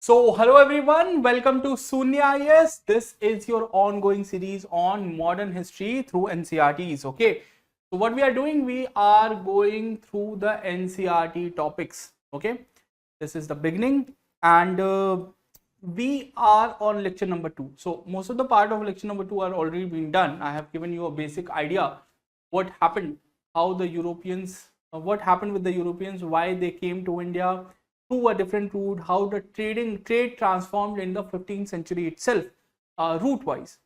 So, hello everyone, welcome to Sunya IAS. This is your ongoing series on modern history through NCERTs. Okay, so what we are doing, we are going through the NCERT topics. Okay, this is the beginning, and we are on lecture number 2. So, most of the part of lecture number 2 are already been done. I have given you a basic idea what happened, how the Europeans, what happened with the Europeans, why they came to India through a different route, how the trade transformed in the 15th century itself, route wise.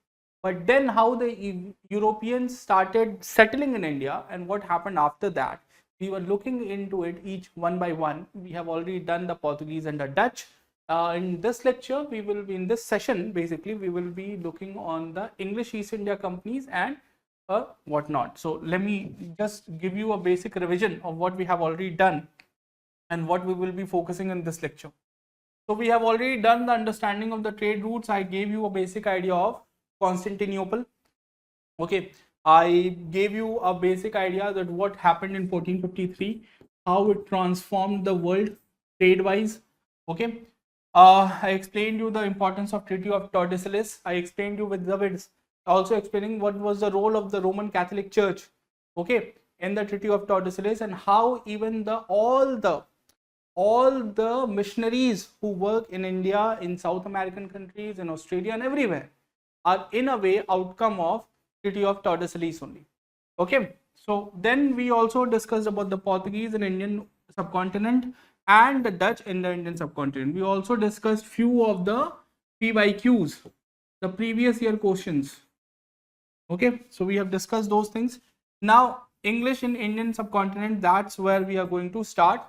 But then how the Europeans started settling in India and what happened after that. We were looking into it each one by one. We have already done the Portuguese and the Dutch. In this lecture, we will be in this session, basically, we will be looking on the English East India companies and whatnot. So let me just give you a basic revision of what we have already done and what we will be focusing in this lecture. So we have already done the understanding of the trade routes. I gave you a basic idea of Constantinople. Okay, I gave you a basic idea that what happened in 1453, how it transformed the world trade wise. Okay, I explained you the importance of Treaty of Tordesillas. I explained you with the words, also explaining what was the role of the Roman Catholic Church, okay, in the Treaty of Tordesillas, and how even all the missionaries who work in India, in South American countries, in Australia and everywhere are in a way outcome of Treaty of Tordesillas only. Okay, so then we also discussed about the Portuguese in Indian subcontinent and the Dutch in the Indian subcontinent. We also discussed few of the PYQs, the previous year questions. Okay, so we have discussed those things. Now English in Indian subcontinent, that's where we are going to start.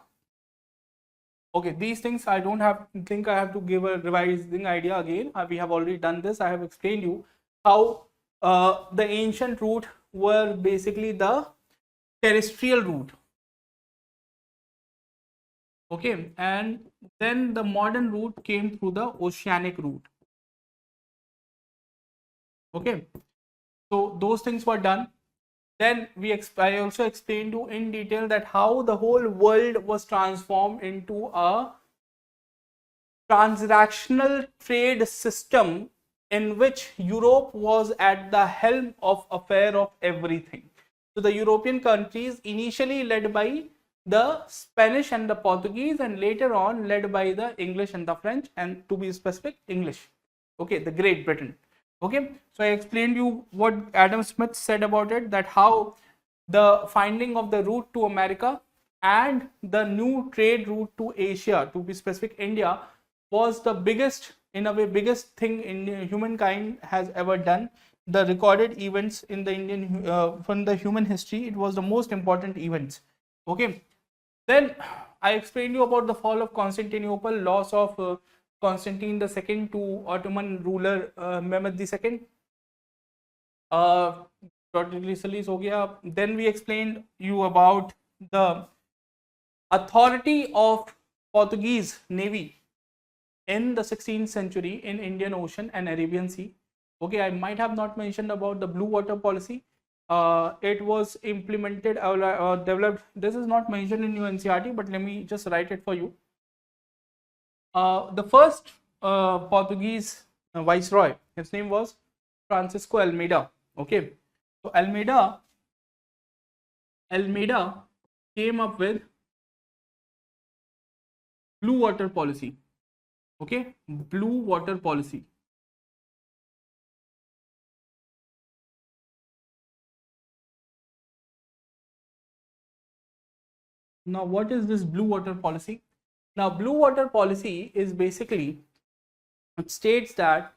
Okay, these things I don't think I have to give a revising idea again. We have already done this. I have explained you how the ancient route were basically the terrestrial route. Okay, and then the modern route came through the oceanic route. Okay, so those things were done. Then I also explained you in detail that how the whole world was transformed into a transactional trade system in which Europe was at the helm of affair of everything. So the European countries initially led by the Spanish and the Portuguese, and later on led by the English and the French, and to be specific, English. Okay, the Great Britain. Okay, so I explained you what Adam Smith said about it, that how the finding of the route to America and the new trade route to Asia, to be specific India, was the biggest, in a way, biggest thing in humankind has ever done. The recorded events in the Indian from the human history, it was the most important events. Okay, then I explained you about the fall of Constantinople, loss of Constantine II to Ottoman ruler Mehmed II. Then we explained you about the authority of Portuguese Navy in the 16th century in Indian Ocean and Arabian Sea. Okay, I might have not mentioned about the blue water policy. It was implemented or developed. This is not mentioned in your NCERT, but let me just write it for you. The first Portuguese viceroy, his name was Francisco Almeida. Okay, so Almeida came up with blue water policy. Okay, blue water policy. Now, what is this blue water policy? Now, blue water policy is basically, it states that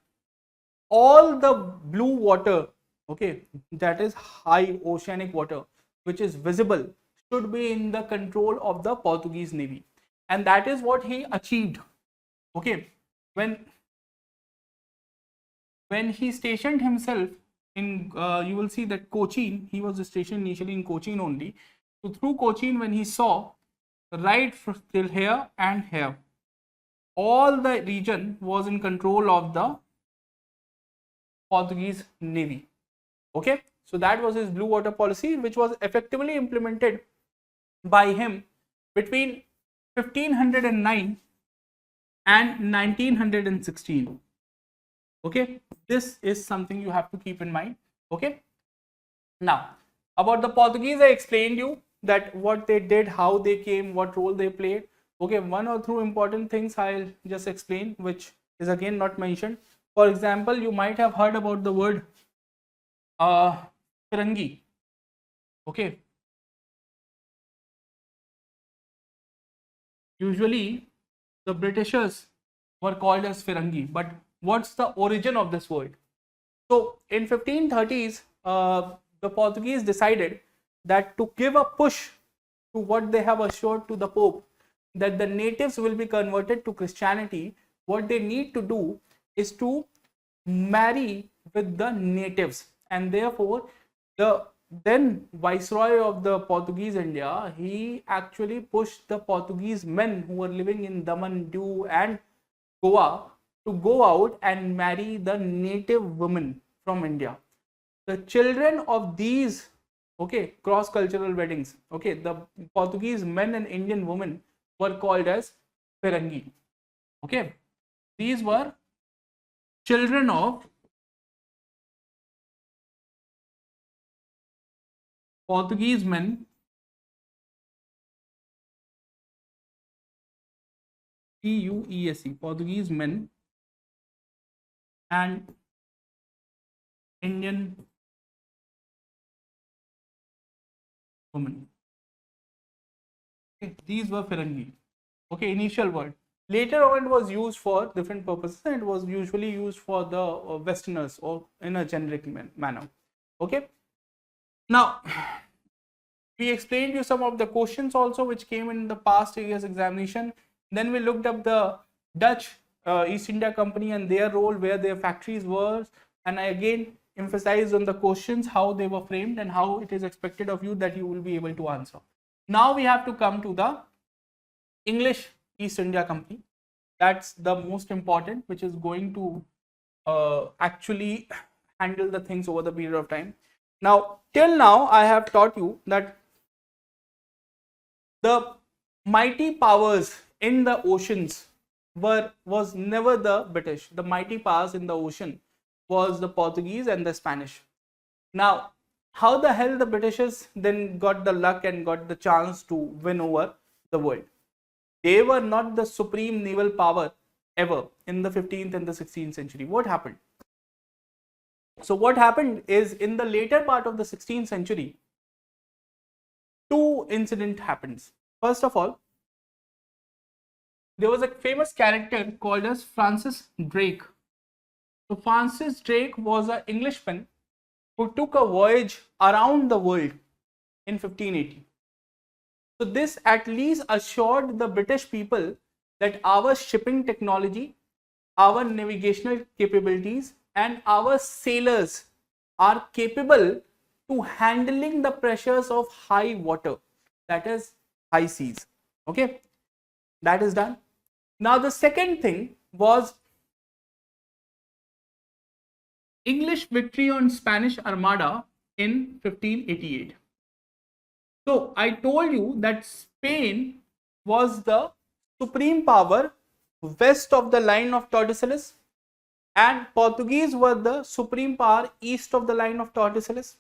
all the blue water, okay, that is high oceanic water, which is visible, should be in the control of the Portuguese Navy, and that is what he achieved. Okay, when he stationed himself in, you will see that Cochin, he was stationed initially in Cochin only. So through Cochin, when he saw right till here and here, all the region was in control of the Portuguese Navy. Okay, so that was his blue water policy, which was effectively implemented by him between 1509 and 1916. Okay, this is something you have to keep in mind. Okay, now about the Portuguese, I explained you that what they did, how they came, what role they played. Okay, one or two important things I'll just explain, which is again not mentioned. For example, you might have heard about the word Firangi. Okay, usually the Britishers were called as Firangi, but what's the origin of this word? So in 1530s, the Portuguese decided that to give a push to what they have assured to the Pope, that the natives will be converted to Christianity, what they need to do is to marry with the natives, and therefore the then Viceroy of the Portuguese India, he actually pushed the Portuguese men who were living in Daman, Diu and Goa to go out and marry the native women from India. The children of these, okay, cross-cultural weddings, okay, the Portuguese men and Indian women were called as Firangi. Okay, these were children of Portuguese men, PUESE, Portuguese men and Indian women. Okay, these were Firangi. Okay, initial word. Later on, it was used for different purposes, and it was usually used for the Westerners or in a generic manner. Okay. Now, we explained you some of the questions also which came in the past year's examination. Then we looked up the Dutch East India Company and their role, where their factories were, and I again emphasized on the questions, how they were framed and how it is expected of you that you will be able to answer. Now we have to come to the English East India Company. That's the most important, which is going to actually handle the things over the period of time. Now, till now, I have taught you that the mighty powers in the oceans was never the British. The mighty powers in the ocean was the Portuguese and the Spanish. Now, how the hell the Britishers then got the luck and got the chance to win over the world? They were not the supreme naval power ever in the 15th and the 16th century. What happened? So what happened is, in the later part of the 16th century, two incidents happens. First of all, there was a famous character called as Francis Drake. So Francis Drake was an Englishman who took a voyage around the world in 1580. So this at least assured the British people that our shipping technology, our navigational capabilities and our sailors are capable to handling the pressures of high water, that is high seas. Okay, that is done. Now the second thing was English victory on Spanish Armada in 1588. So I told you that Spain was the supreme power west of the line of Tordesillas, and Portuguese were the supreme power east of the line of Tordesillas.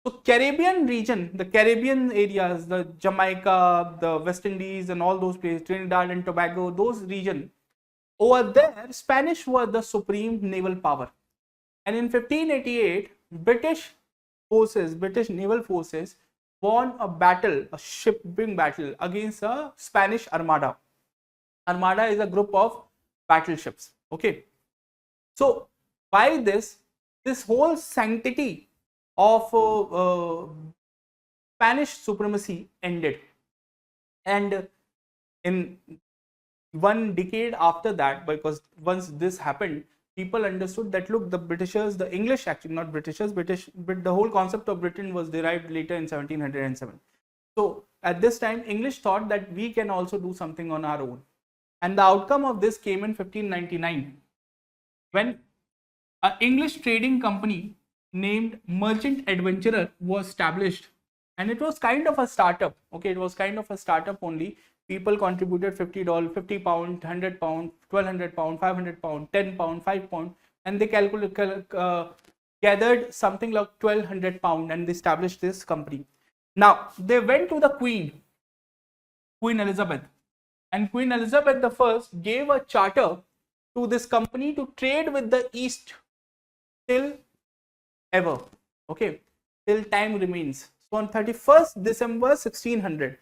So Caribbean region, the Caribbean areas, the Jamaica, the West Indies and all those places, Trinidad and Tobago, those regions, over there, Spanish were the supreme naval power. And in 1588, British forces, British naval forces won a battle, a shipping battle against a Spanish armada. Armada is a group of battleships. Okay. So by this whole sanctity of Spanish supremacy ended. And in one decade after that, because once this happened, people understood that, look, the Britishers, the English, actually not Britishers, but the whole concept of Britain was derived later in 1707. So at this time, English thought that we can also do something on our own. And the outcome of this came in 1599, when an English trading company named Merchant Adventurer was established. And it was kind of a startup. Okay, it was kind of a startup only. People contributed $50, 50 pound, 100 pound, 1200 pound, 500 pound, 10 pound, 5 pound, and they gathered something like 1200 pound and they established this company. Now they went to the Queen Elizabeth, and Queen Elizabeth I gave a charter to this company to trade with the East till ever, okay, till time remains. So on 31st December 1600,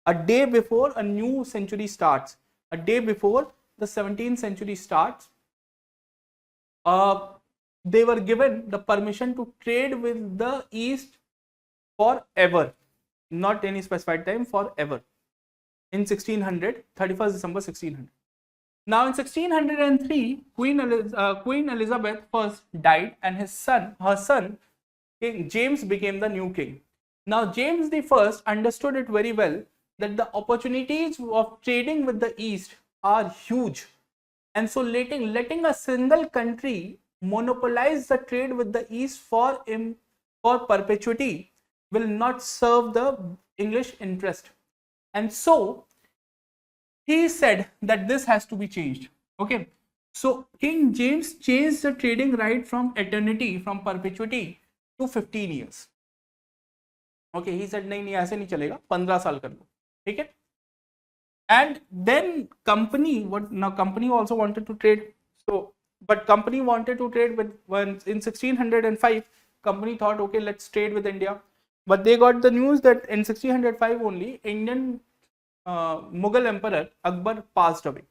a day before a new century starts, a day before the 17th century starts, they were given the permission to trade with the East forever, not any specified time, forever. In 1600, 31st December 1600. Now in 1603, Queen Elizabeth I died, and her son, King James, became the new king. Now James I understood it very well that the opportunities of trading with the East are huge, and so letting a single country monopolize the trade with the East for perpetuity will not serve the English interest. And so he said that this has to be changed. Okay, so King James changed the trading right from eternity, from perpetuity, to 15 years. Okay, he said नहीं ऐसे नहीं चलेगा, 15 साल कर लो, ठीक है? And then company also wanted to trade. So, but company wanted to trade with, when in 1605, company thought, okay, let's trade with India. But they got the news that in 1605 only, Indian Mughal Emperor Akbar passed away,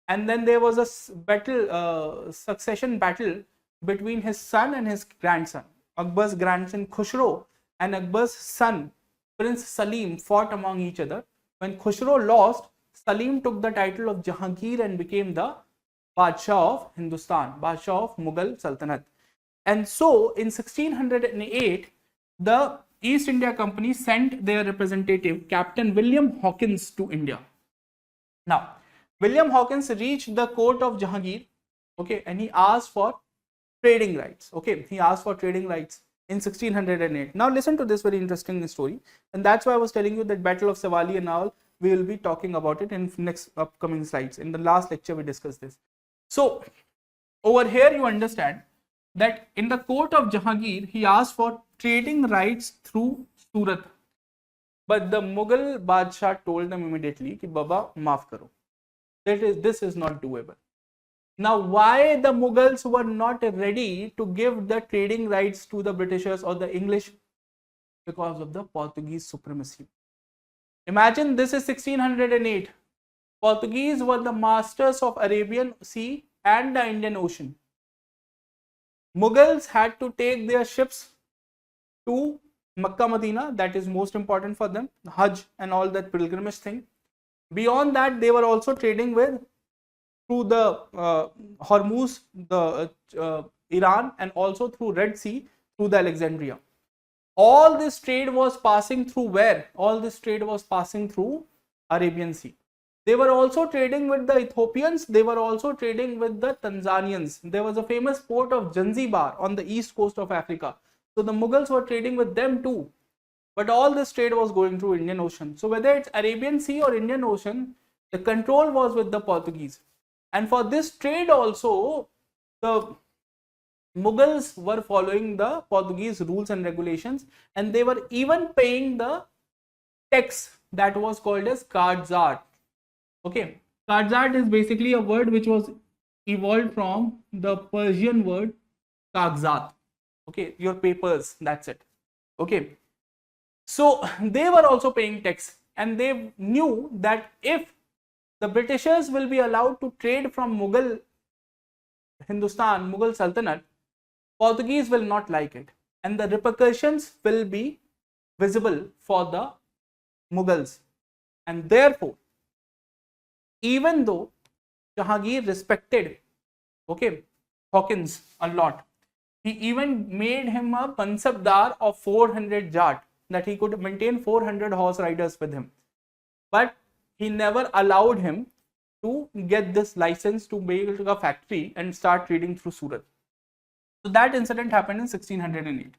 and then there was a succession battle between his son and his grandson. Akbar's grandson Khusro and Akbar's son Prince Salim fought among each other. When Khusro lost, Salim took the title of Jahangir and became the Badshah of Hindustan, Badshah of Mughal Sultanate. And so in 1608, the East India Company sent their representative, Captain William Hawkins, to India. Now, William Hawkins reached the court of Jahangir, okay, and he asked for trading rights. Okay, he asked for trading rights in 1608. Now, listen to this very interesting story, and that's why I was telling you that Battle of Savali and all, we will be talking about it in next upcoming slides. In the last lecture, we discussed this. So, over here, you understand that in the court of Jahangir, he asked for trading rights through Surat. But the Mughal Badshah told them immediately, ki Baba, maaf karo. This is not doable. Now, why the Mughals were not ready to give the trading rights to the Britishers or the English? Because of the Portuguese supremacy. Imagine this is 1608. Portuguese were the masters of Arabian Sea and the Indian Ocean. Mughals had to take their ships to Makkah, Medina, that is most important for them, Hajj and all that pilgrimage thing. Beyond that, they were also trading with through the Hormuz, the Iran, and also through Red Sea, through the Alexandria. All this trade was passing through where? All this trade was passing through Arabian Sea. They were also trading with the Ethiopians. They were also trading with the Tanzanians. There was a famous port of Zanzibar on the east coast of Africa. So the Mughals were trading with them too. But all this trade was going through Indian Ocean. So whether it's Arabian Sea or Indian Ocean, the control was with the Portuguese. And for this trade also, the Mughals were following the Portuguese rules and regulations, and they were even paying the tax that was called as Kardzat. Okay, Kardzat is basically a word which was evolved from the Persian word Kagzat. Okay, your papers, that's it. Okay, so they were also paying tax, and they knew that if the Britishers will be allowed to trade from Mughal Hindustan, Mughal Sultanate, Portuguese will not like it, and the repercussions will be visible for the Mughals. And therefore, even though Jahangir respected, okay, Hawkins a lot, he even made him a Mansabdar of 400 jat, that he could maintain 400 horse riders with him. But he never allowed him to get this license to build a factory and start trading through Surat. So that incident happened in 1608.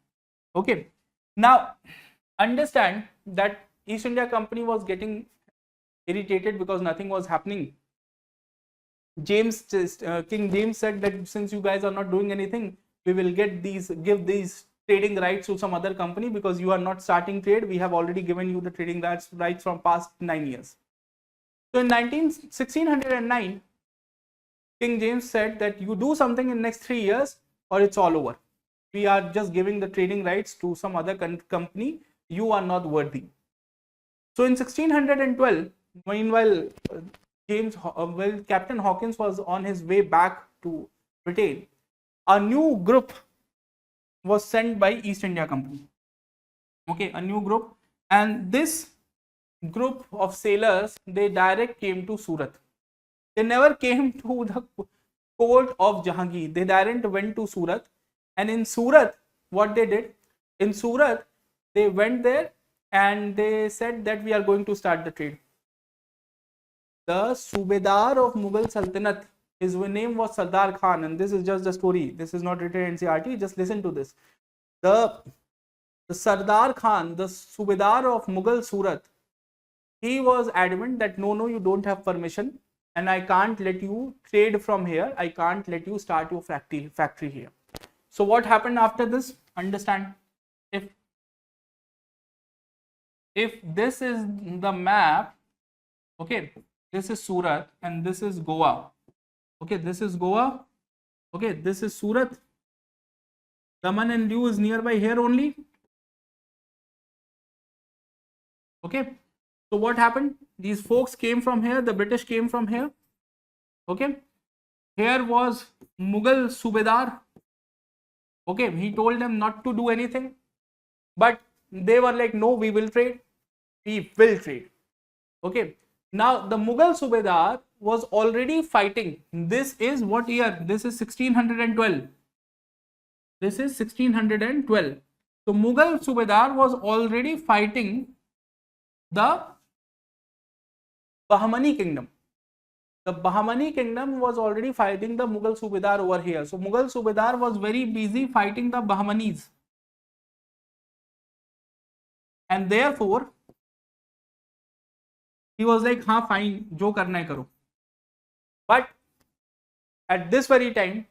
Okay. Now, understand that East India Company was getting irritated because nothing was happening. King James said that since you guys are not doing anything, we will give these trading rights to some other company because you are not starting trade. We have already given you the trading rights from past 9 years. So in 1609, King James said that you do something in next 3 years or it's all over. We are just giving the trading rights to some other company. You are not worthy. So in 1612, meanwhile, Captain Hawkins was on his way back to Britain, a new group was sent by East India Company. Okay, a new group, and this group of sailors, they direct came to Surat. They never came to the court of Jahangir. They direct went to Surat, and in Surat, what they did, in Surat, they went there and they said that we are going to start the trade. The Subedar of Mughal Sultanate, his name was Sardar Khan, and this is just the story. This is not written in NCERT. Just listen to this. The Sardar Khan, the Subedar of Mughal Surat, he was adamant that no, you don't have permission, and I can't let you trade from here. I can't let you start your factory here. So what happened after this? Understand. If this is the map, okay, this is Surat and this is Goa. Okay, this is Goa. Okay, this is Surat. Daman and Diu is nearby here only. Okay, so what happened? These folks came from here, the British came from here. Okay, here was Mughal Subedar. Okay, he told them not to do anything, but they were like, no, we will trade. We will trade. Okay, now the Mughal Subedar was already fighting. This is what year? This is 1612. This is 1612. So Mughal Subedar was already fighting the Bahmani kingdom. The Bahmani kingdom was already fighting the Mughal Subedar over here. So Mughal Subedar was very busy fighting the Bahmanis. And therefore, he was like, "Ha, fine, jo karna hai karo." But at this very time,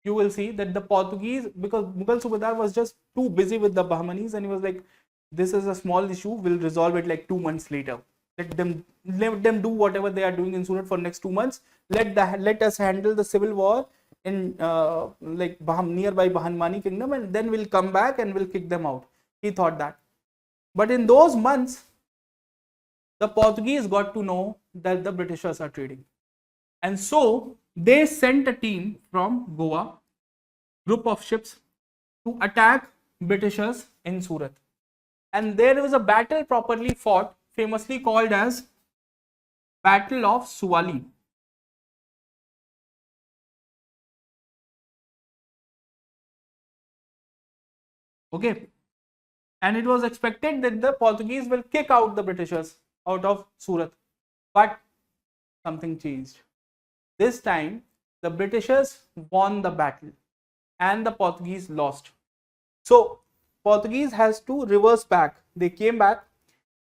you will see that the Portuguese, because Mughal Subedar was just too busy with the Bahmanis, and he was like, "This is a small issue. We'll resolve it like 2 months later. Let them do whatever they are doing in Surat for next 2 months. Let us handle the civil war in nearby Bahmani kingdom, and then we'll come back and we'll kick them out." He thought that. But in those months, the Portuguese got to know that the Britishers are trading. And so they sent a team from Goa, group of ships, to attack Britishers in Surat. And there was a battle properly fought, famously called as Battle of Suwali. Okay. And it was expected that the Portuguese will kick out the Britishers out of Surat. But something changed. This time, the Britishers won the battle and the Portuguese lost. So, Portuguese has to reverse back. They came back,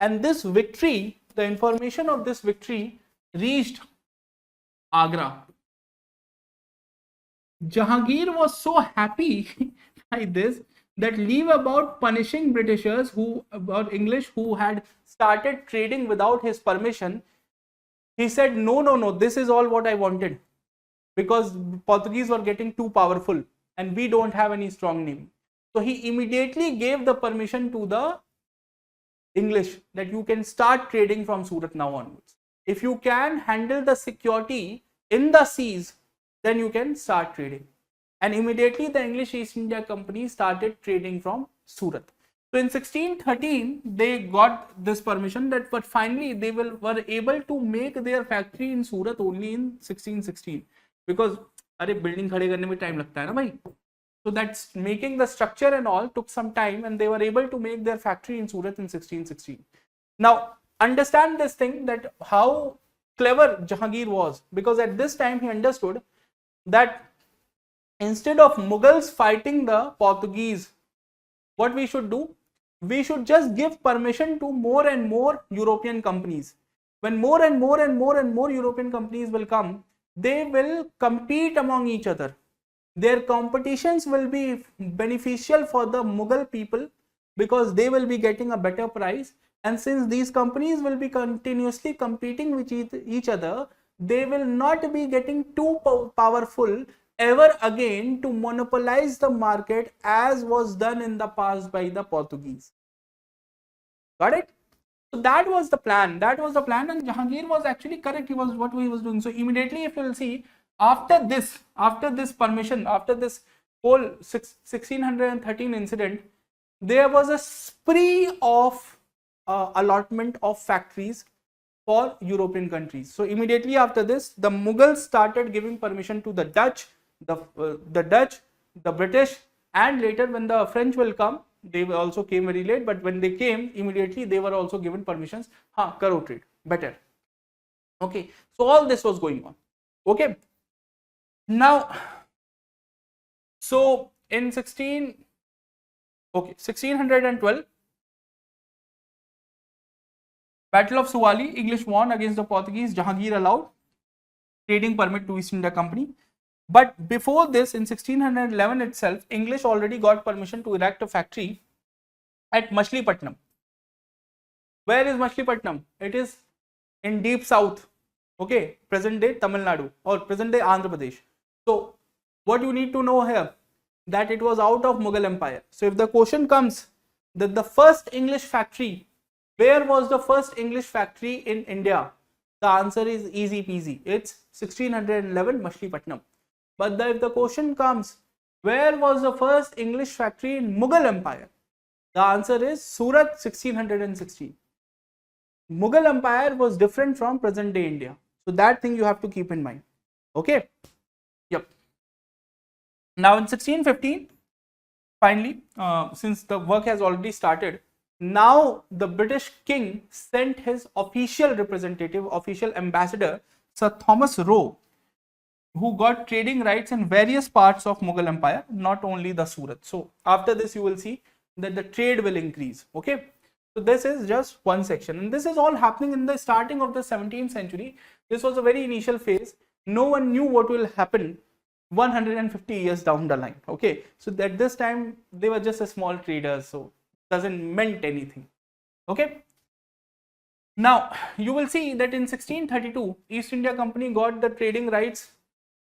and this victory, the information of this victory reached Agra. Jahangir was so happy by this that leave about punishing Britishers English who had started trading without his permission. He said, no, this is all what I wanted, because Portuguese were getting too powerful and we don't have any strong name. So he immediately gave the permission to the English that you can start trading from Surat now onwards. If you can handle the security in the seas, then you can start trading. And immediately the English East India Company started trading from Surat. So in 1613, they got this permission, but finally they were able to make their factory in Surat only in 1616. Because building khade karne mein time lagta hai na bhai. So that's making the structure and all took some time, and they were able to make their factory in Surat in 1616. Now understand this thing, that how clever Jahangir was, because at this time he understood that instead of Mughals fighting the Portuguese, what we should do, we should just give permission to more and more European companies. when more and more and more and more European companies will come, they will compete among each other. Their competitions will be beneficial for the Mughal people because they will be getting a better price, and since these companies will be continuously competing with each other, they will not be getting too powerful ever again to monopolize the market as was done in the past by the Portuguese. Got it? So that was the plan. That was the plan, and Jahangir was actually correct. He was what he was doing. So immediately, if you will see, after this permission, after this whole 1613 incident, there was a spree of allotment of factories for European countries. So immediately after this, the Mughals started giving permission to the Dutch, the Dutch, the British, and later when the French will come, they also came very late, but when they came, immediately they were also given permissions. Karo trade, better. Okay, so all this was going on. Okay, now, so in 1612, Battle of Suwali, English won against the Portuguese. Jahangir allowed trading permit to East India Company. But before this, in 1611 itself, English already got permission to erect a factory at Machilipatnam. Where is Machilipatnam? It is in deep south, okay, present day Tamil Nadu or present day Andhra Pradesh. So what you need to know here, that it was out of Mughal Empire. So if the question comes that the first English factory, where was the first English factory in India? The answer is easy peasy. It's 1611 Machilipatnam. But if the question comes, where was the first English factory in Mughal Empire? The answer is Surat, 1616. Mughal Empire was different from present day India. So that thing you have to keep in mind. Okay. Yep. Now in 1615, finally, since the work has already started, now the British king sent his official representative, official ambassador, Sir Thomas Roe, who got trading rights in various parts of Mughal Empire, not only the Surat. So after this, you will see that the trade will increase. Okay. So this is just one section, and this is all happening in the starting of the 17th century. This was a very initial phase. No one knew what will happen 150 years down the line. Okay. So at this time, they were just a small traders. So doesn't meant anything. Okay. Now you will see that in 1632, East India Company got the trading rights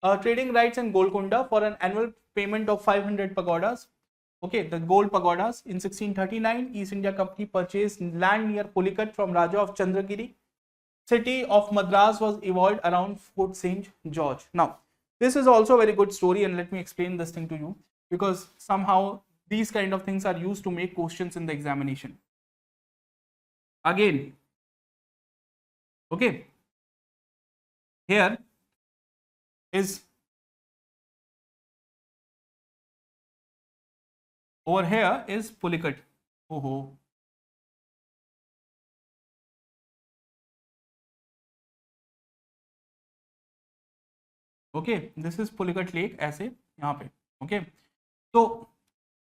in Golconda for an annual payment of 500 pagodas. Okay, the gold pagodas. In 1639, East India Company purchased land near Pulicat from Raja of Chandragiri. City of Madras was evolved around Fort St. George. Now, this is also a very good story, and let me explain this thing to you, because somehow these kind of things are used to make questions in the examination. Again, okay, here is over here is Pulicat. Oh. Okay, this is Pulicat Lake ऐसे यहाँ पे. Okay, so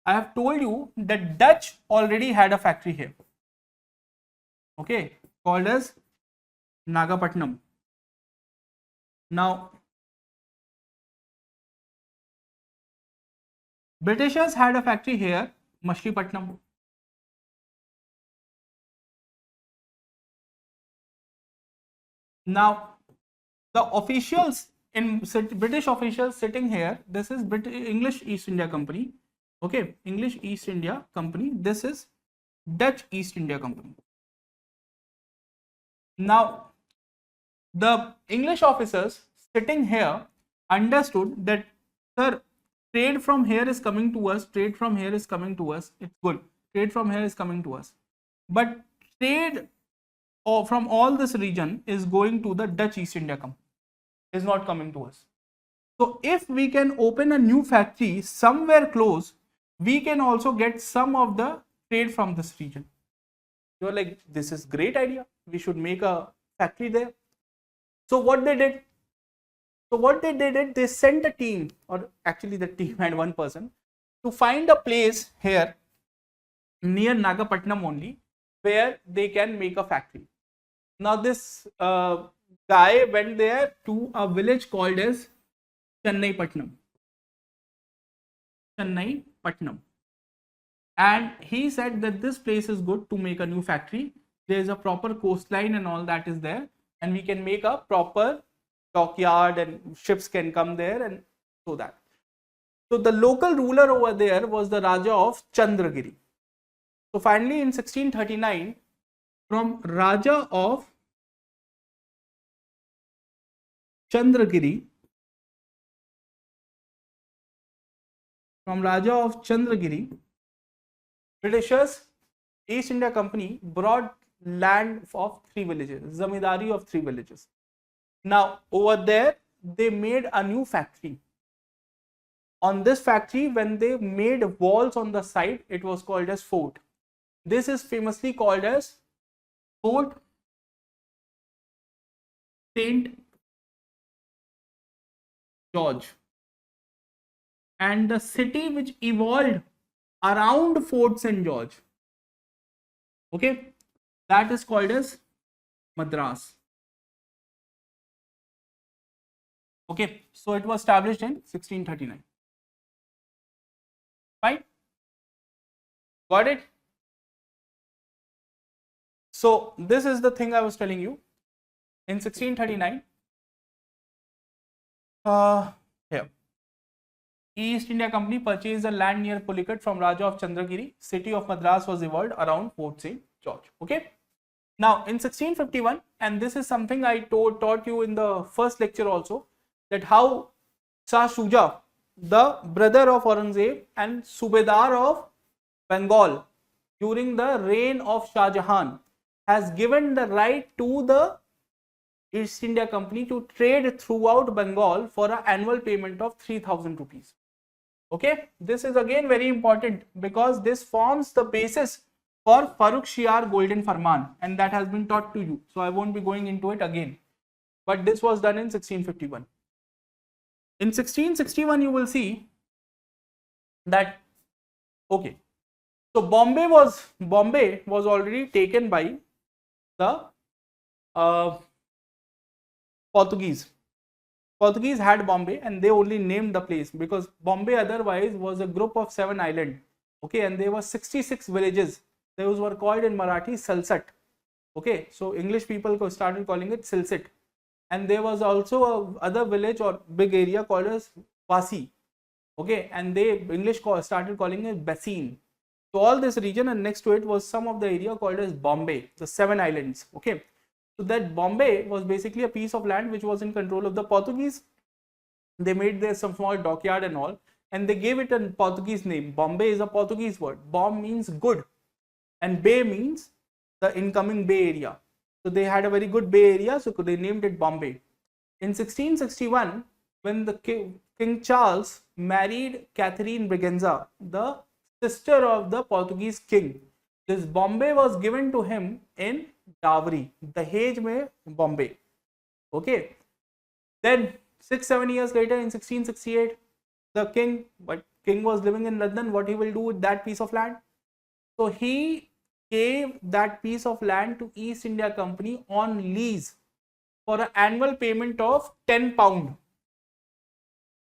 I have told you that Dutch already had a factory here. Okay, called as Nagapatnam. Now, Britishers had a factory here, Machilipatnam. Now, the officials British officials sitting here, this is English East India Company. Okay, English East India Company. This is Dutch East India Company. Now, the English officers sitting here understood that, sir, trade from here is coming to us, trade from here is coming to us, it's good, trade from here is coming to us, but trade from all this region is going to the Dutch East India Company, is not coming to us. So if we can open a new factory somewhere close, we can also get some of the trade from this region. You're like, this is great idea, we should make a factory there. So what they did, they sent a team, or actually the team had one person, to find a place here near Nagapatnam only where they can make a factory. Now this guy went there to a village called as Chennai Patnam. Chennai Patnam. And he said that this place is good to make a new factory. There is a proper coastline and all that is there, and we can make a proper dockyard and ships can come there, and so that. So the local ruler over there was the Raja of Chandragiri. So finally in 1639, from Raja of Chandragiri, Britishers, East India Company brought land of 3 villages, zamindari of 3 villages. Now over there they made a new factory. On this factory, when they made walls on the side, it was called as fort. This is famously called as Fort St. George. And the city which evolved around Fort St. George, okay, that is called as Madras. Okay, so it was established in 1639. Fine, got it? So this is the thing I was telling you. In 1639, here, East India Company purchased the land near Pulicat from Raja of Chandragiri. City of Madras was evolved around Fort St. George. Okay. Now in 1651, and this is something I taught you in the first lecture also, that how Shah Shuja, the brother of Aurangzeb and Subedar of Bengal during the reign of Shah Jahan, has given the right to the East India Company to trade throughout Bengal for an annual payment of 3000 rupees. Okay, this is again very important because this forms the basis for Farrukh Shiar Golden Farman, and that has been taught to you. So I won't be going into it again. But this was done in 1651. In 1661, you will see that, okay, so Bombay was already taken by the Portuguese. Portuguese had Bombay and they only named the place, because Bombay otherwise was a group of 7 islands. Okay, and there were 66 villages. Those were called in Marathi Salsat. Okay, so English people started calling it Silsit. And there was also a other village or big area called as Vasi. Okay, and English started calling it Basin. So all this region, and next to it was some of the area called as Bombay, the 7 islands. Okay, so that Bombay was basically a piece of land which was in control of the Portuguese. They made there some small dockyard and all, and they gave it a Portuguese name. Bombay is a Portuguese word. Bomb means good, and Bay means the incoming Bay Area. So they had a very good Bay Area, so they named it Bombay. In 1661, when the King Charles married Catherine Braganza, the sister of the Portuguese king, this Bombay was given to him in dowry, Dahej mein Bombay. Okay. Then 6-7 years later, in 1668, the king was living in London. What he will do with that piece of land? So he gave that piece of land to East India Company on lease for an annual payment of 10 pound.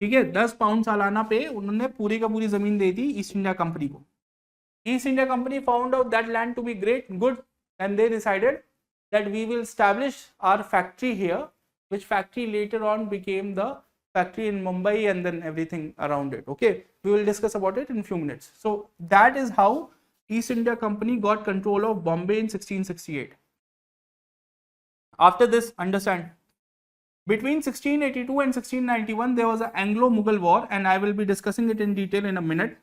ठीक है, 10 pound सालाना पे उन्होंने पूरी का पूरी जमीन दे दी east India company को. East India Company found out that land to be good, and they decided that we will establish our factory here, which factory later on became the factory in Mumbai and then everything around it. Okay, we will discuss about it in a few minutes. So that is how East India Company got control of Bombay in 1668. After this, understand, between 1682 and 1691 there was an Anglo-Mughal war, and I will be discussing it in detail in a minute.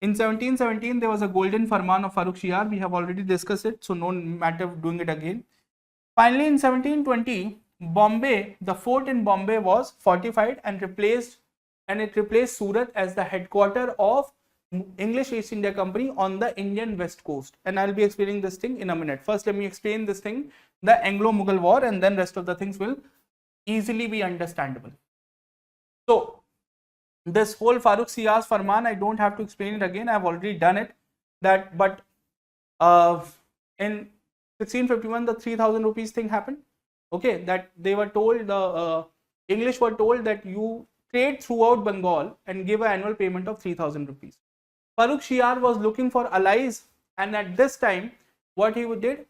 In 1717 there was a Golden Farman of Farrukh Shiar. We have already discussed it, so no matter of doing it again. Finally in 1720, Bombay, the fort in Bombay was fortified and it replaced Surat as the headquarter of English East India Company on the Indian West Coast. And I'll be explaining this thing in a minute. First, let me explain this thing, the Anglo-Mughal war, and then rest of the things will easily be understandable. So this whole Farrukh Shiar's Farman, I don't have to explain it again. I've already done it. But in 1651, the 3000 rupees thing happened. Okay, that they were told, the English were told that you trade throughout Bengal and give an annual payment of 3000 rupees. Farrukh Shiar was looking for allies, and at this time, what he did,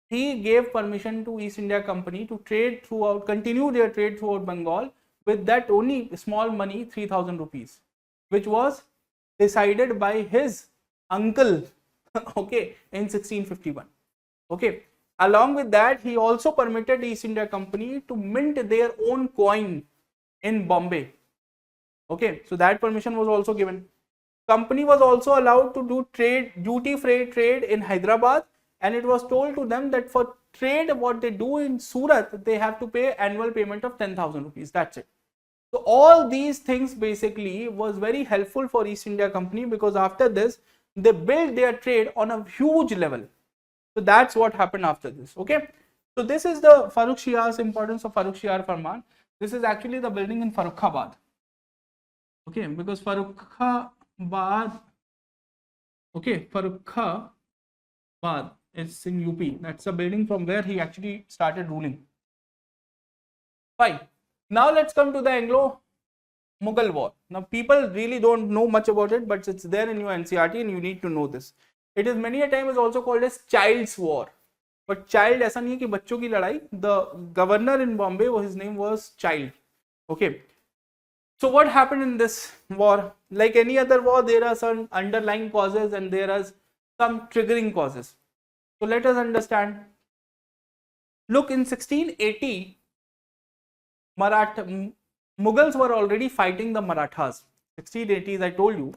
he gave permission to East India Company to trade throughout, continue their trade throughout Bengal with that only small money, 3000 rupees, which was decided by his uncle, okay, in 1651. Okay. Along with that, he also permitted East India Company to mint their own coin in Bombay. Okay, so that permission was also given. Company was also allowed to do duty-free trade in Hyderabad, and it was told to them that for trade what they do in Surat, they have to pay annual payment of 10,000 rupees. That's it. So all these things basically was very helpful for East India Company, because after this they built their trade on a huge level. So that's what happened after this. Okay. So this is the Farrukh Shiar's importance of Farrukh Shiar Farman. This is actually the building in Farrukhabad. Okay, because Farrukhabad, okay, Farrukhabad is in UP. That's a building from where he actually started ruling. Fine. Now let's come to the Anglo-Mughal War. Now people really don't know much about it, but it's there in your NCERT and you need to know this. It is many a time is also called as Child's War. But child ऐसा नहीं है कि बच्चों की लड़ाई. The governor in Bombay, his name was Child. Okay. So what happened in this war? Like any other war, there are some underlying causes and there are some triggering causes. So let us understand. Look, in 1680, Mughals were already fighting the Marathas. 1680s, I told you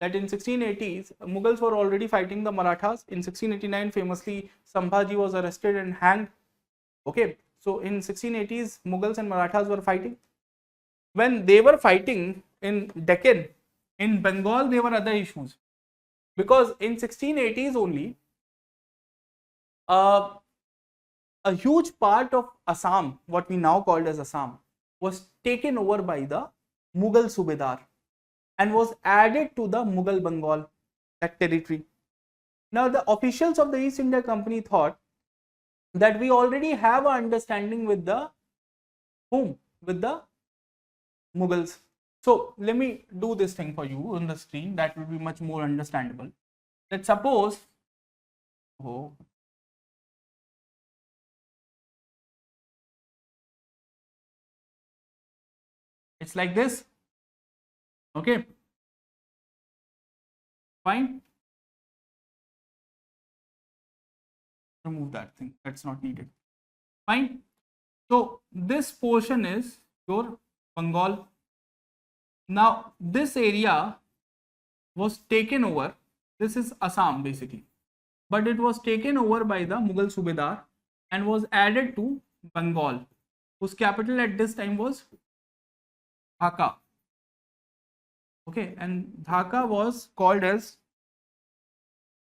that in 1680s, Mughals were already fighting the Marathas. In 1689, famously, Sambhaji was arrested and hanged. Okay, so in 1680s, Mughals and Marathas were fighting. When they were fighting in Deccan, in Bengal, there were other issues. Because in 1680s only, a huge part of Assam, what we now called as Assam, was taken over by the Mughal Subedar and was added to the Mughal Bengal, that territory. Now the officials of the East India Company thought that we already have an understanding with the whom? With the Mughals. So let me do this thing for you on the screen, that will be much more understandable. Let's suppose, it's like this. Okay, fine. Remove that thing, that's not needed. Fine. So this portion is your Bengal. Now this area was taken over. This is Assam basically, but it was taken over by the Mughal Subedar and was added to Bengal, whose capital at this time was Dhaka. Okay, and Dhaka was called as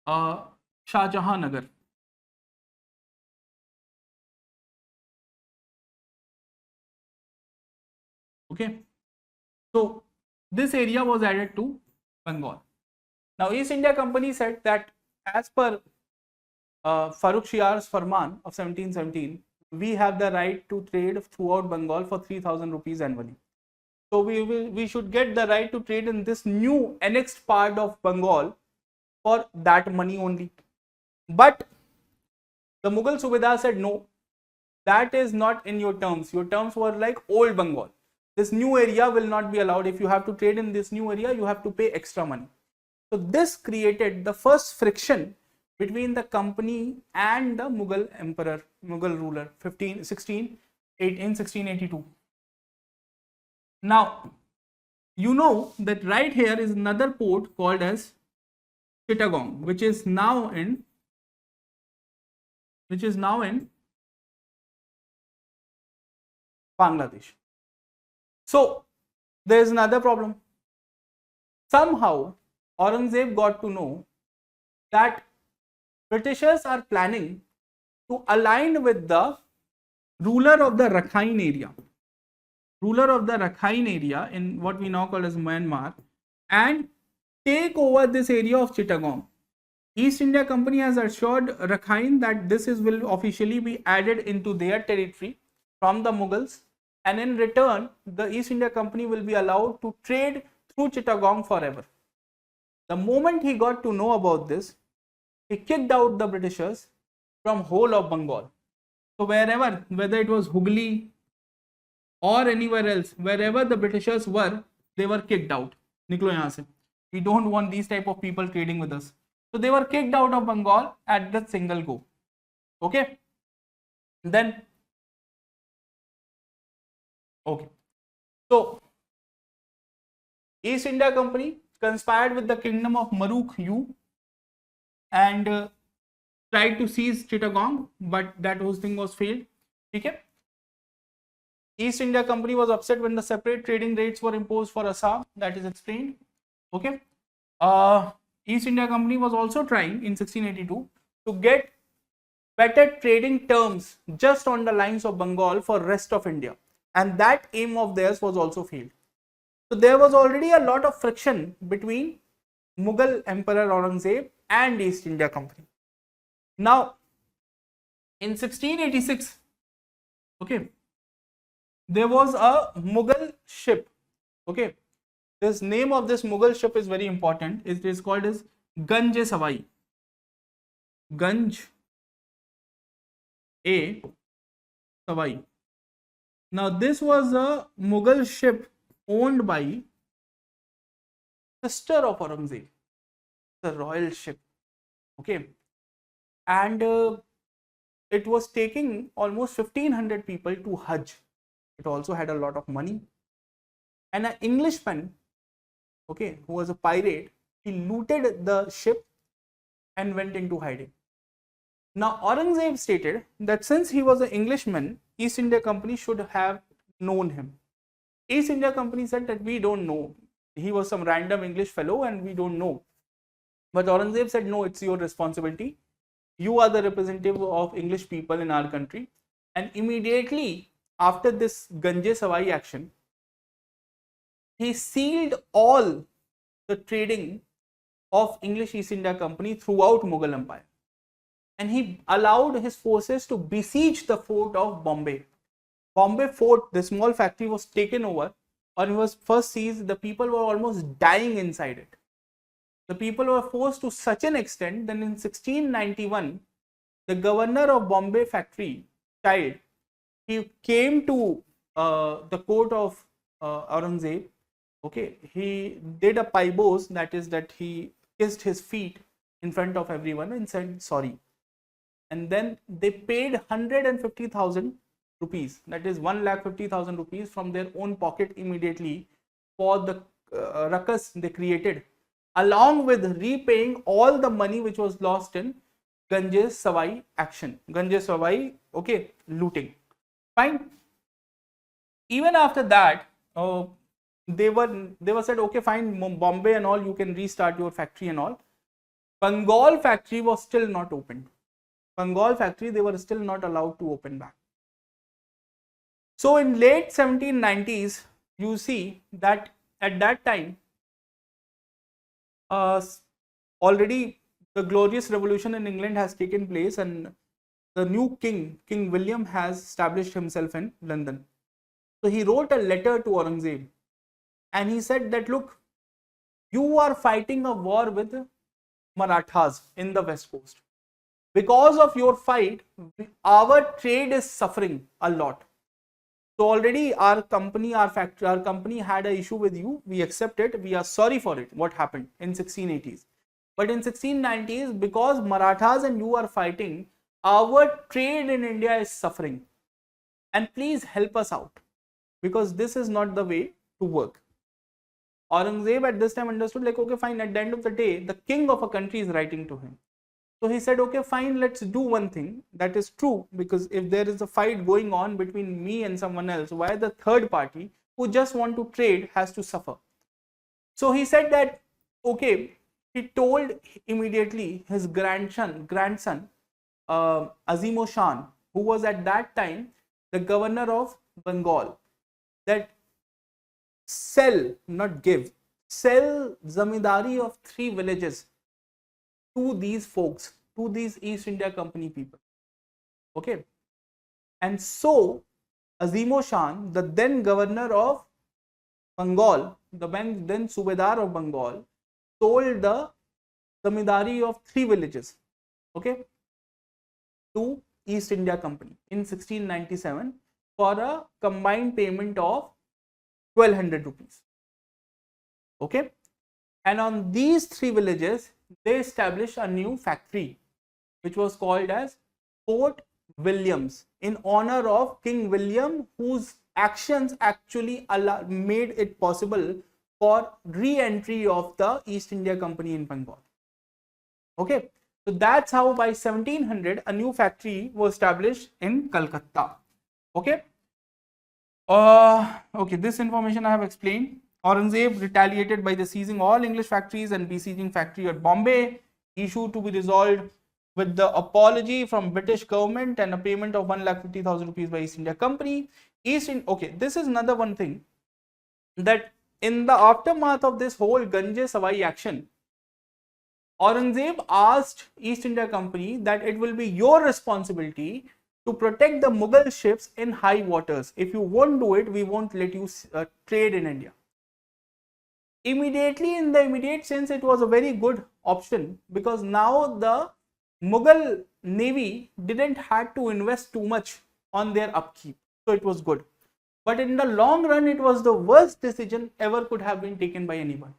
Shah Jahan Nagar. Okay, so this area was added to Bengal. Now East India Company said that as per Farrukh Shiar's Farman of 1717, we have the right to trade throughout Bengal for 3000 rupees annually. So we should get the right to trade in this new annexed part of Bengal for that money only. But the Mughal Subedar said no, that is not in your terms. Your terms were like old Bengal. This new area will not be allowed. If you have to trade in this new area, you have to pay extra money. So this created the first friction between the company and the Mughal emperor, Mughal ruler, in 1682. Now, you know that right here is another port called as Chittagong, which is now in Bangladesh. So there is another problem. Somehow Aurangzeb got to know that Britishers are planning to align with the ruler of the Rakhine area, in what we now call as Myanmar, and take over this area of Chittagong. East India Company has assured Rakhine that will officially be added into their territory from the Mughals, and in return, the East India Company will be allowed to trade through Chittagong forever. The moment he got to know about this, he kicked out the Britishers from whole of Bengal. So wherever, whether it was Hooghly or anywhere else, wherever the Britishers were, they were kicked out. Niklo yahan se. We don't want these type of people trading with us. So they were kicked out of Bengal at the single go. Okay. Then, okay. So East India Company conspired with the kingdom of Maruk Yu and tried to seize Chittagong, but that whole thing was failed. Okay. East India Company was upset when the separate trading rates were imposed for Assam. That is explained. Okay. East India Company was also trying in 1682 to get better trading terms just on the lines of Bengal for rest of India, and that aim of theirs was also failed. So there was already a lot of friction between Mughal Emperor Aurangzeb and East India Company. Now, in 1686, okay, there was a Mughal ship. Okay, this name of this Mughal ship is very important. It is called as Ganj-e-Sawai. Ganj-e-Sawai. Now, this was a Mughal ship owned by sister of Aurangzeb, the royal ship. Okay, and it was taking almost 1500 people to Hajj. It also had a lot of money, and an Englishman, okay, who was a pirate, he looted the ship and went into hiding. Now, Aurangzeb stated that since he was an Englishman, East India Company should have known him. East India Company said that we don't know. He was some random English fellow and we don't know. But Aurangzeb said, no, it's your responsibility. You are the representative of English people in our country. And immediately after this Ganj-e-Sawai action, he sealed all the trading of English East India Company throughout Mughal Empire. And he allowed his forces to besiege the fort of Bombay. Bombay fort, the small factory, was taken over, or it was first seized. The people were almost dying inside it. The people were forced to such an extent that in 1691, the governor of Bombay factory, Child, he came to the court of Aurangzeb. Okay, he did a paibos, that is that he kissed his feet in front of everyone and said sorry. And then they paid 150,000 rupees, that is 1,50,000 rupees from their own pocket immediately for the ruckus they created, along with repaying all the money which was lost in Ganj-e-Sawai action, Ganj-e-Sawai, okay, looting. Fine. Even after that, they were said, okay, fine, Bombay and all, you can restart your factory and all. Bengal factory was still not opened. Bengal factory, they were still not allowed to open back. So in late 1790s, you see that at that time, already the glorious revolution in England has taken place, and the new king, King William, has established himself in London. So he wrote a letter to Aurangzeb and he said that, look, you are fighting a war with Marathas in the west coast. Because of your fight, our trade is suffering a lot. So already our company, our factory, our company had an issue with you. We accept it. We are sorry for it. What happened in 1680s? But in 1690s, because Marathas and you are fighting, our trade in India is suffering. And please help us out, because this is not the way to work. Aurangzeb at this time understood, like, okay, fine, at the end of the day, the king of a country is writing to him. So he said, okay, fine, let's do one thing that is true, because if there is a fight going on between me and someone else, why the third party who just want to trade has to suffer? So he said that, okay, he told immediately his grandson, Azim Shan, who was at that time the governor of Bengal, that sell, not give, sell zamindari of 3 villages to these folks, to these East India Company people. Okay. And so Azim Shan, the then governor of Bengal, the then Subedar of Bengal, sold the zamindari of 3 villages, okay, to East India Company in 1697 for a combined payment of 1200 rupees. Okay. And on these 3 villages, they established a new factory which was called as Fort Williams in honor of King William, whose actions actually made it possible for re-entry of the East India Company in Bengal. Okay, so that's how by 1700 a new factory was established in Calcutta. Okay. Okay, this information I have explained. Aurangzeb retaliated by the seizing all English factories and besieging factory at Bombay, issue to be resolved with the apology from British government and a payment of 1,50,000 rupees by East India Company. Okay, this is another one thing, that in the aftermath of this whole Gange Savai action, Aurangzeb asked East India Company that it will be your responsibility to protect the Mughal ships in high waters. If you won't do it, we won't let you trade in India. Immediately, in the immediate sense, it was a very good option, because now the Mughal navy didn't have to invest too much on their upkeep, so it was good. But in the long run, it was the worst decision ever could have been taken by anyone.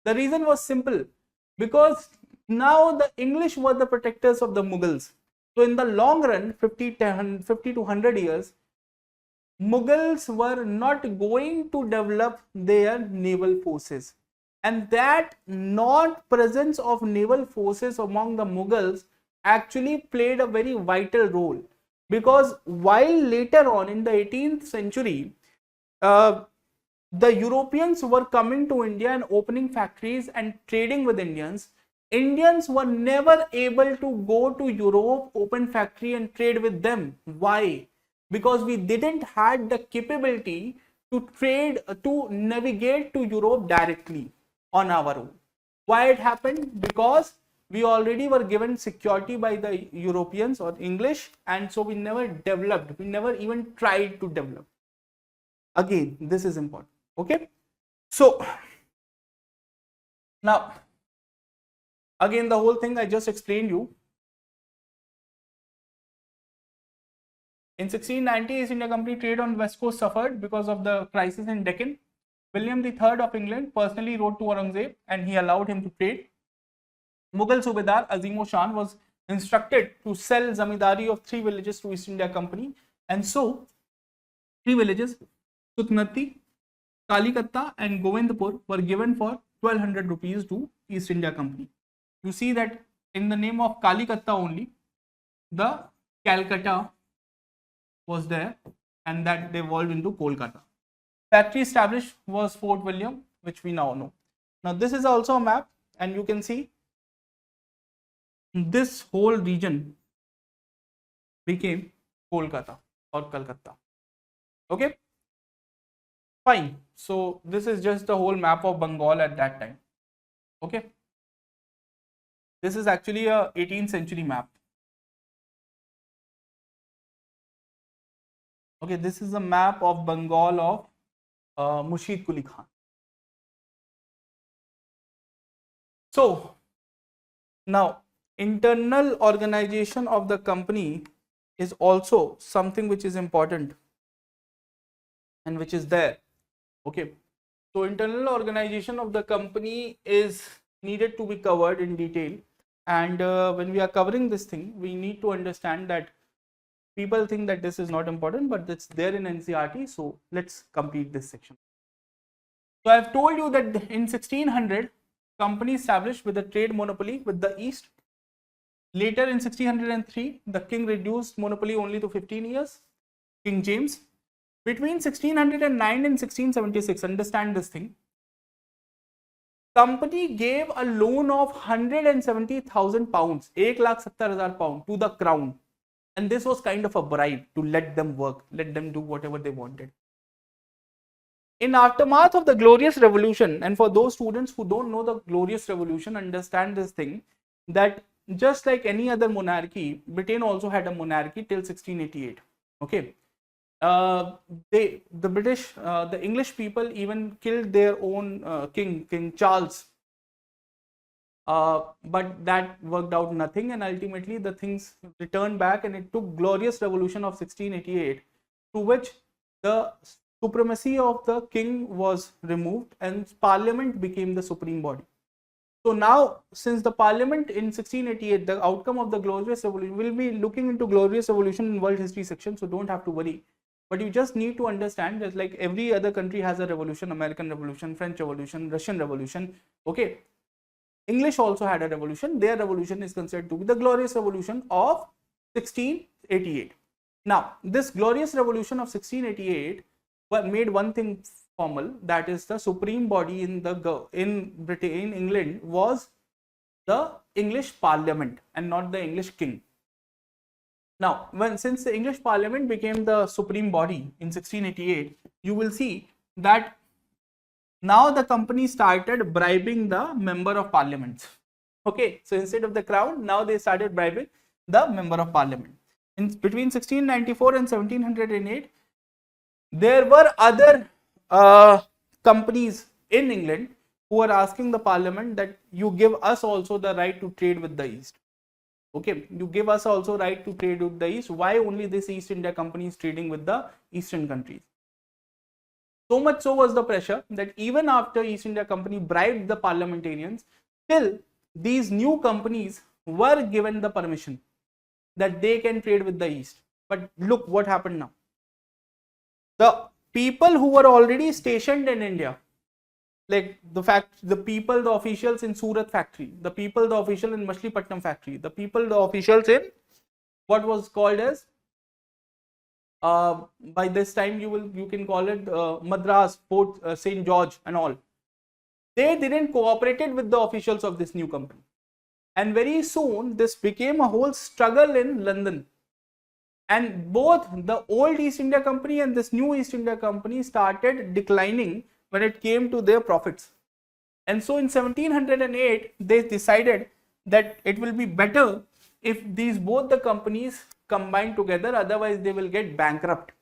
The reason was simple, because now the English were the protectors of the Mughals. So in the long run, 50 to 100 years, Mughals were not going to develop their naval forces, and that non-presence of naval forces among the Mughals actually played a very vital role, because while later on in the 18th century, the Europeans were coming to India and opening factories and trading with Indians, Indians were never able to go to Europe, open factory and trade with them. Why? Because we didn't had the capability to trade, to navigate to Europe directly on our own. Why it happened? Because we already were given security by the Europeans or English, and so we never developed, we never even tried to develop. Again, this is important. Okay, so now again the whole thing I just explained you. In 1690, East India Company trade on West Coast suffered because of the crisis in Deccan. William III of England personally wrote to Aurangzeb and he allowed him to trade. Mughal Subedar Azim Shan was instructed to sell zamindari of 3 villages to East India Company, and so 3 villages, Sutnati, Kalikatta and Govindpur, were given for 1200 rupees to East India Company. You see that in the name of Kalikatta only, the Calcutta was there, and that they evolved into Kolkata. Factory established was Fort William, which we now know. Now this is also a map, and you can see this whole region became Kolkata or Calcutta. Okay, fine. So this is just the whole map of Bengal at that time. Okay, this is actually a 18th century map. Okay, this is a map of Bengal of Murshid Quli Khan. So now internal organization of the company is also something which is important and which is there. Okay, so internal organization of the company is needed to be covered in detail, and when we are covering this thing, we need to understand that people think that this is not important, but it's there in NCERT. So let's complete this section. So I've told you that in 1600, company established with a trade monopoly with the East. Later in 1603, the king reduced monopoly only to 15 years, King James. Between 1609 and 1676, understand this thing, company gave a loan of 170,000 pounds, 1,70,000 pounds to the crown. And this was kind of a bribe to let them work, let them do whatever they wanted. In aftermath of the Glorious Revolution, and for those students who don't know the Glorious Revolution, understand this thing, that just like any other monarchy, Britain also had a monarchy till 1688. Okay, the English people even killed their own King Charles, but that worked out nothing, and ultimately the things returned back, and it took glorious revolution of 1688, to which the supremacy of the king was removed and parliament became the supreme body. So now, since the parliament in 1688, the outcome of the glorious revolution, we'll be looking into glorious revolution in world history section, so don't have to worry. But you just need to understand that like every other country has a revolution, American Revolution, French Revolution, Russian Revolution. Okay, English also had a revolution. Their revolution is considered to be the glorious revolution of 1688. Now, this glorious revolution of 1688 made one thing formal, that is the supreme body in Britain, in England, was the English Parliament and not the English King. Now, since the English Parliament became the supreme body in 1688, you will see that now the company started bribing the member of parliament. Okay, so instead of the crown, now they started bribing the member of parliament. Between 1694 and 1708, there were other companies in England who were asking the parliament that you give us also the right to trade with the East. Okay, you give us also right to trade with the East. Why only this East India Company is trading with the Eastern countries? So much so was the pressure that even after East India Company bribed the parliamentarians, still these new companies were given the permission that they can trade with the East. But look what happened now. The people who were already stationed in India, like the officials in Surat factory, the official in Machilipatnam factory, the officials in what was called as by this time you can call it Madras, Port St. George and all. They didn't cooperated with the officials of this new company, and very soon this became a whole struggle in London. And both the old East India Company and this new East India Company started declining when it came to their profits. And so in 1708, they decided that it will be better if both the companies combine together, otherwise they will get bankrupt.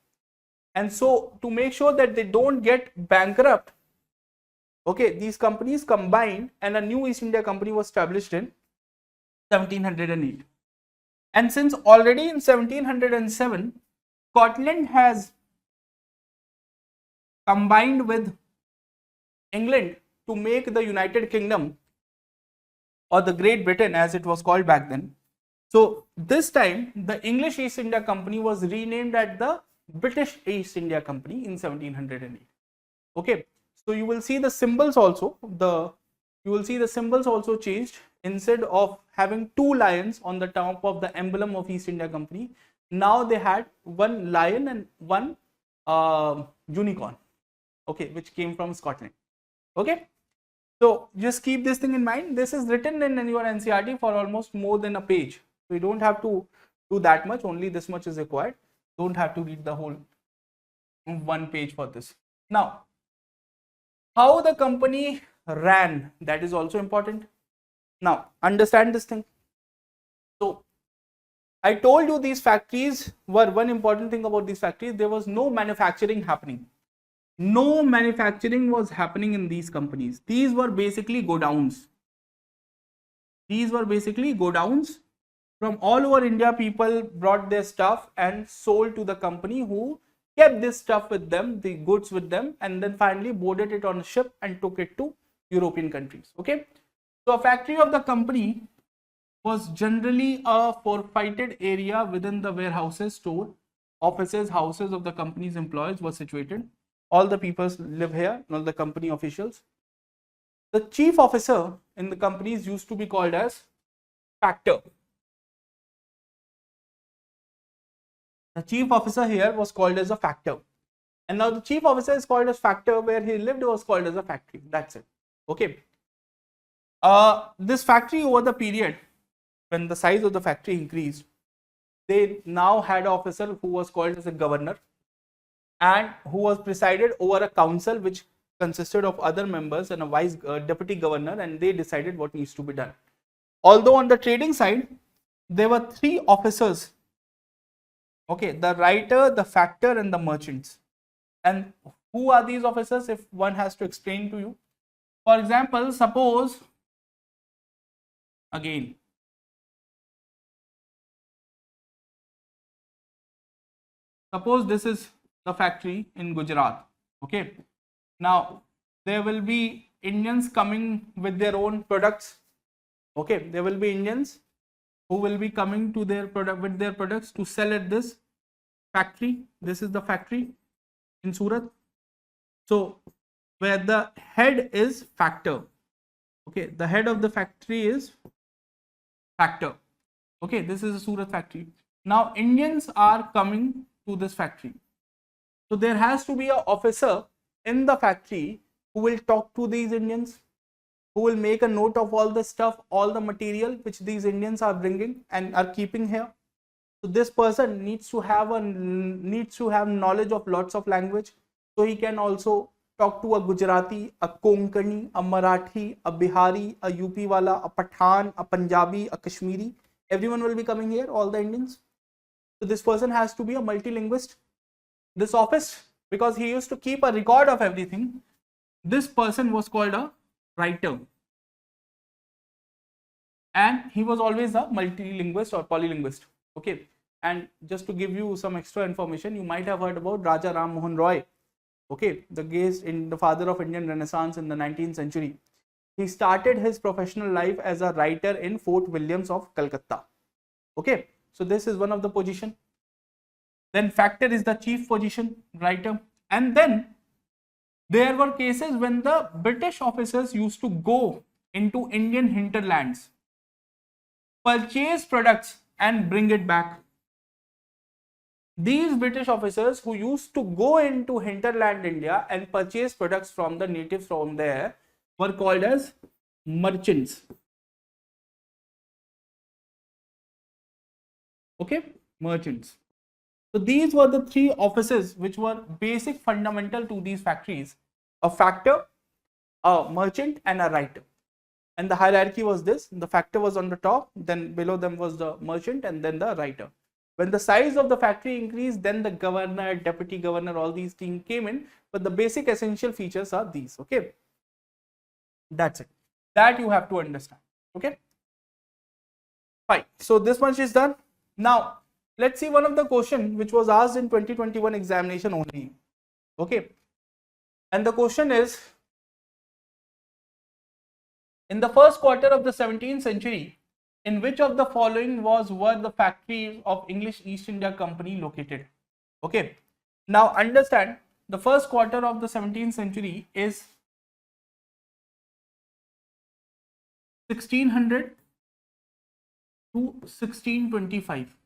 And so to make sure that they don't get bankrupt, okay, these companies combined and a new East India Company was established in 1708. And since already in 1707, Scotland has combined with England to make the United Kingdom, or the Great Britain as it was called back then. So this time the English East India Company was renamed as the British East India Company in 1708. Okay, so you will see the symbols also, changed. Instead of having two lions on the top of the emblem of East India Company, now they had one lion and one unicorn, okay, which came from Scotland. Okay, so just keep this thing in mind. This is written in your NCERT for almost more than a page, so you don't have to do that much, only this much is required. Don't have to read the whole one page for this. Now, how the company ran, that is also important. Now, understand this thing. So, I told you these factories were, one important thing about these factories, there was no manufacturing happening. No manufacturing was happening in these companies. These were basically godowns. From all over India, people brought their stuff and sold to the company, who kept this stuff with them, the goods with them, and then finally boarded it on a ship and took it to European countries. Okay. So a factory of the company was generally a fortified area within the warehouses, store, offices, houses of the company's employees were situated. All the people live here, all the company officials. The chief officer in the companies used to be called as factor. The chief officer here was called as a factor. And now the chief officer is called as factor, where he lived was called as a factory. That's it. Okay. This factory, over the period when the size of the factory increased, they now had an officer who was called as a governor, and who was presided over a council which consisted of other members and a deputy governor, and they decided what needs to be done. Although on the trading side, there were three officers. Okay, the writer, the factor, and the merchants. And who are these officers if one has to explain to you? For example, suppose this is the factory in Gujarat. Okay, now there will be Indians coming with their own products. Okay, there will be Indians who will be coming to their product with their products to sell at this factory. This is the factory in Surat. So where the head is factor. Okay, the head of the factory is factor. Okay, this is a Surat factory. Now Indians are coming to this factory. So there has to be an officer in the factory who will talk to these Indians, who will make a note of all the stuff, all the material which these Indians are bringing and are keeping here. So this person needs to have knowledge of lots of language. So he can also talk to a Gujarati, a Konkani, a Marathi, a Bihari, a UP wala, a Pathan, a Punjabi, a Kashmiri. Everyone will be coming here, all the Indians. So this person has to be a multilinguist. This office, because he used to keep a record of everything, this person was called a writer. And he was always a multilinguist or polylinguist. Okay. And just to give you some extra information, you might have heard about Raja Ram Mohan Roy. Okay, the father of Indian Renaissance in the 19th century. He started his professional life as a writer in Fort Williams of Calcutta. Okay, so this is one of the position. Then factor is the chief position, writer. And then there were cases when the British officers used to go into Indian hinterlands, purchase products and bring it back. These British officers who used to go into hinterland India and purchase products from the natives from there were called as merchants. Okay, merchants. So these were the three offices which were basic fundamental to these factories: a factor, a merchant, and a writer. And the hierarchy was this: the factor was on the top, then below them was the merchant, and then the writer. When the size of the factory increased, then the governor, deputy governor, all these things came in, but the basic essential features are these. Okay, that's it. That you have to understand. Okay, fine. So this much is done. Now let's see one of the question which was asked in 2021 examination only. Okay, and the question is, in the first quarter of the 17th century, in which of the following were the factories of English East India Company located? Okay, now understand, the first quarter of the 17th century is 1600 to 1625.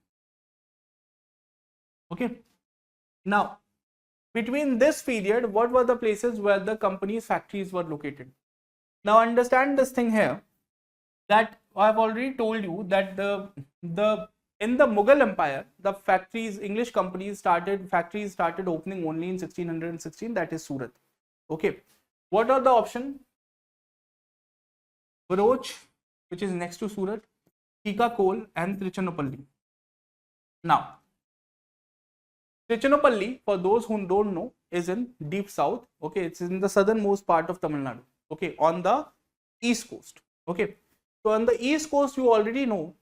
Okay, now between this period, what were the places where the company's factories were located? Now understand this thing here, that I have already told you that in the Mughal Empire, the factories, English companies factories started opening only in 1616, that is Surat. Okay, what are the options? Bharuch, which is next to Surat, Tikakol, and Trichinopoly. Now, Trichinopoly, for those who don't know, is in deep south. Okay, it's in the southernmost part of Tamil Nadu. Okay, on the east coast. Okay, so on the east coast, you already know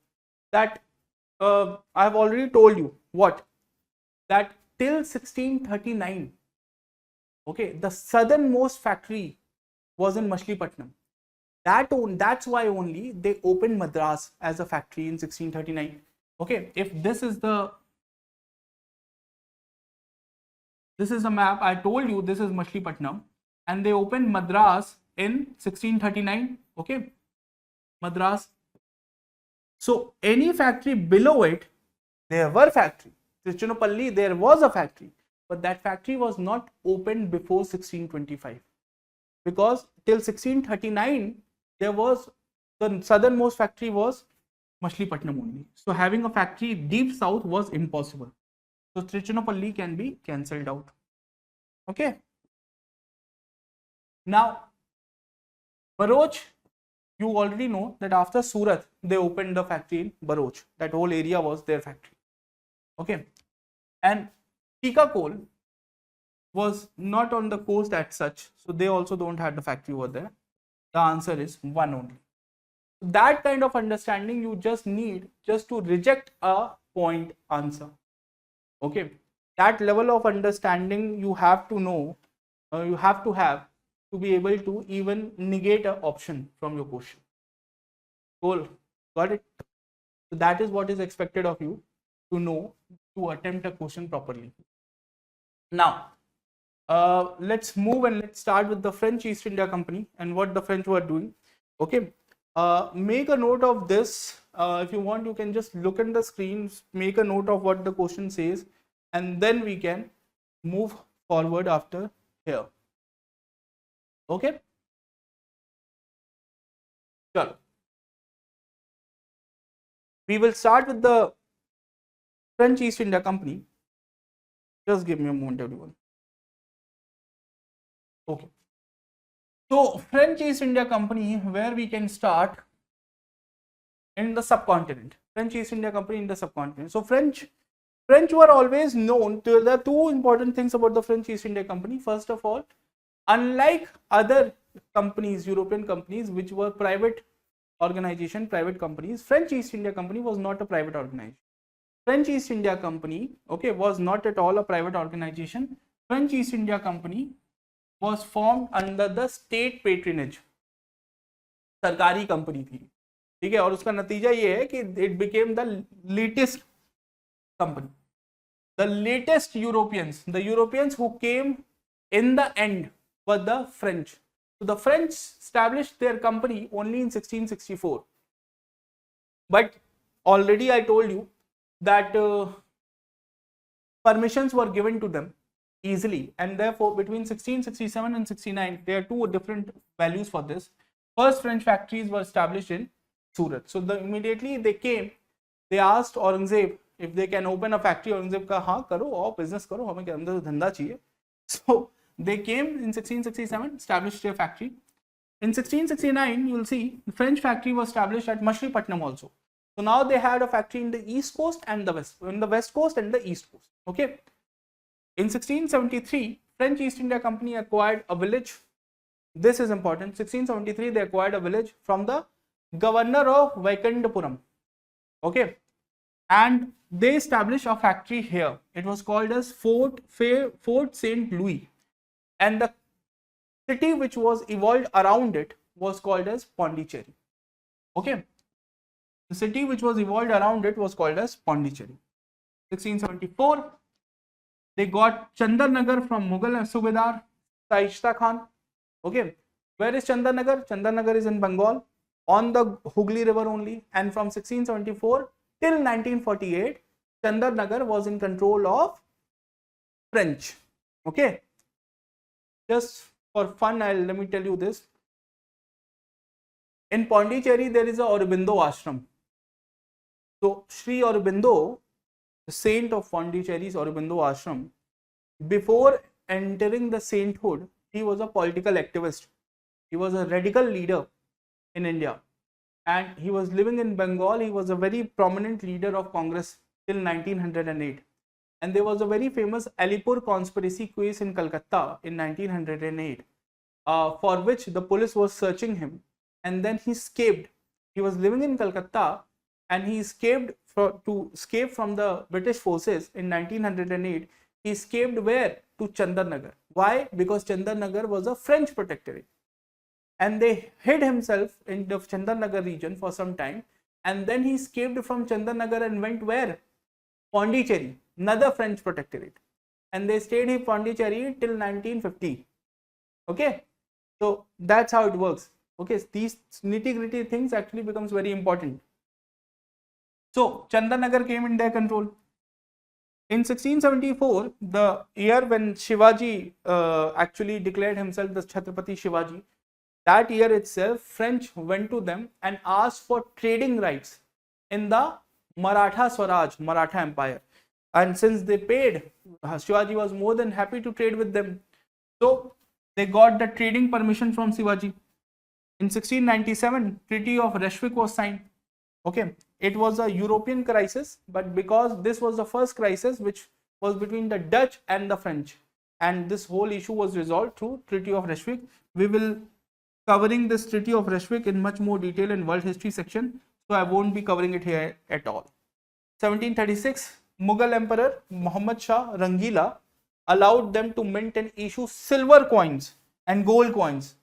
that I have already told you what, that till 1639, okay, the southernmost factory was in Machilipatnam. That's why only they opened Madras as a factory in 1639. Okay, if this is the map, I told you this is Machilipatnam, and they opened Madras in 1639. Okay, Madras. So any factory below it, there were factory. Trichinopoly, there was a factory, but that factory was not opened before 1625, because till 1639 there was, the southernmost factory was Machilipatnam only. So having a factory deep south was impossible. So Trichinopoly can be cancelled out. Okay. Now Bharuch, you already know that after Surat, they opened the factory in Bharuch. That whole area was their factory. Okay. And Tika coal was not on the coast as such, so they also don't have the factory over there. The answer is one only. That kind of understanding you just need just to reject a point answer. Okay, that level of understanding you have to know, you have to be able to even negate an option from your question. Cool, got it? So that is what is expected of you to know to attempt a question properly. Now, let's move and let's start with the French East India Company and what the French were doing. Okay, make a note of this. If you want, you can just look at the screen, make a note of what the question says, and then we can move forward after here. Okay, sure. We will start with the French East India Company. Just give me a moment, everyone. Okay. So French East India Company, where we can start in the subcontinent. French East India Company in the subcontinent. So French were always known to, there are two important things about the French East India Company. First of all, unlike other companies, European companies, which were private organization, private companies, French East India Company was not a private organization. French East India Company, okay, was not at all a private organization. French East India Company was formed under the state patronage. सरकारी company थी, ठीक है, और उसका नतीजा ये है कि it became the latest company. The latest Europeans, the Europeans who came in the end were the French. So the French established their company only in 1664. But already I told you that permissions were given to them easily, and therefore between 1667 and 69 there are two different values for this. First French factories were established in Surat. So immediately they came, they asked Aurangzeb if they can open a factory. Aurangzeb ka हाँ करो और business करो, हमें के अंदर धंधा चाहिए. So they came in 1667, established their factory. In 1669 you will see the French factory was established at Machilipatnam also. So now they had a factory in the east coast and the west coast and the east coast. Okay. In 1673, French East India Company acquired a village. This is important. 1673, they acquired a village from the governor of Vaikandapuram. Okay. And they established a factory here. It was called as Fort St. Louis. And the city which was evolved around it was called as Pondicherry. Okay. The city which was evolved around it was called as Pondicherry. 1674, they got Chandarnagar from Mughal Subedar Shaista Khan. Okay, where is Chandarnagar? Chandarnagar is in Bengal on the Hooghly river only, and from 1674 till 1948, Chandarnagar was in control of French. Okay, just for fun, let me tell you this. In Pondicherry, there is a Aurobindo ashram. So Sri Aurobindo, the saint of Pondicherry's Aurobindo ashram, before entering the sainthood, he was a political activist. He was a radical leader in India, and he was living in Bengal. He was a very prominent leader of Congress till 1908. And there was a very famous Alipur conspiracy case in Calcutta in 1908, for which the police was searching him, and then he escaped. He was living in Calcutta and he escaped to escape from the British forces in 1908. He escaped where? To Chandarnagar. Why? Because Chandarnagar was a French protectorate, and they hid himself in the Chandarnagar region for some time, and then he escaped from Chandarnagar and went where? Pondicherry, another French protectorate, and they stayed in Pondicherry till 1950. Okay, so that's how it works. Okay, these nitty-gritty things actually becomes very important. So Chandarnagar came in their control. In 1674, the year when Shivaji actually declared himself the Chhatrapati Shivaji, that year itself, French went to them and asked for trading rights in the Maratha Swaraj, Maratha Empire. And since they paid, Shivaji was more than happy to trade with them. So they got the trading permission from Shivaji. In 1697, Treaty of Ryswick was signed. Okay, it was a European crisis, but because this was the first crisis which was between the Dutch and the French, and this whole issue was resolved through Treaty of Ryswick. We will covering this Treaty of Ryswick in much more detail in World History section, so I won't be covering it here at all. 1736, Mughal Emperor Muhammad Shah Rangila allowed them to mint and issue silver coins and gold coins,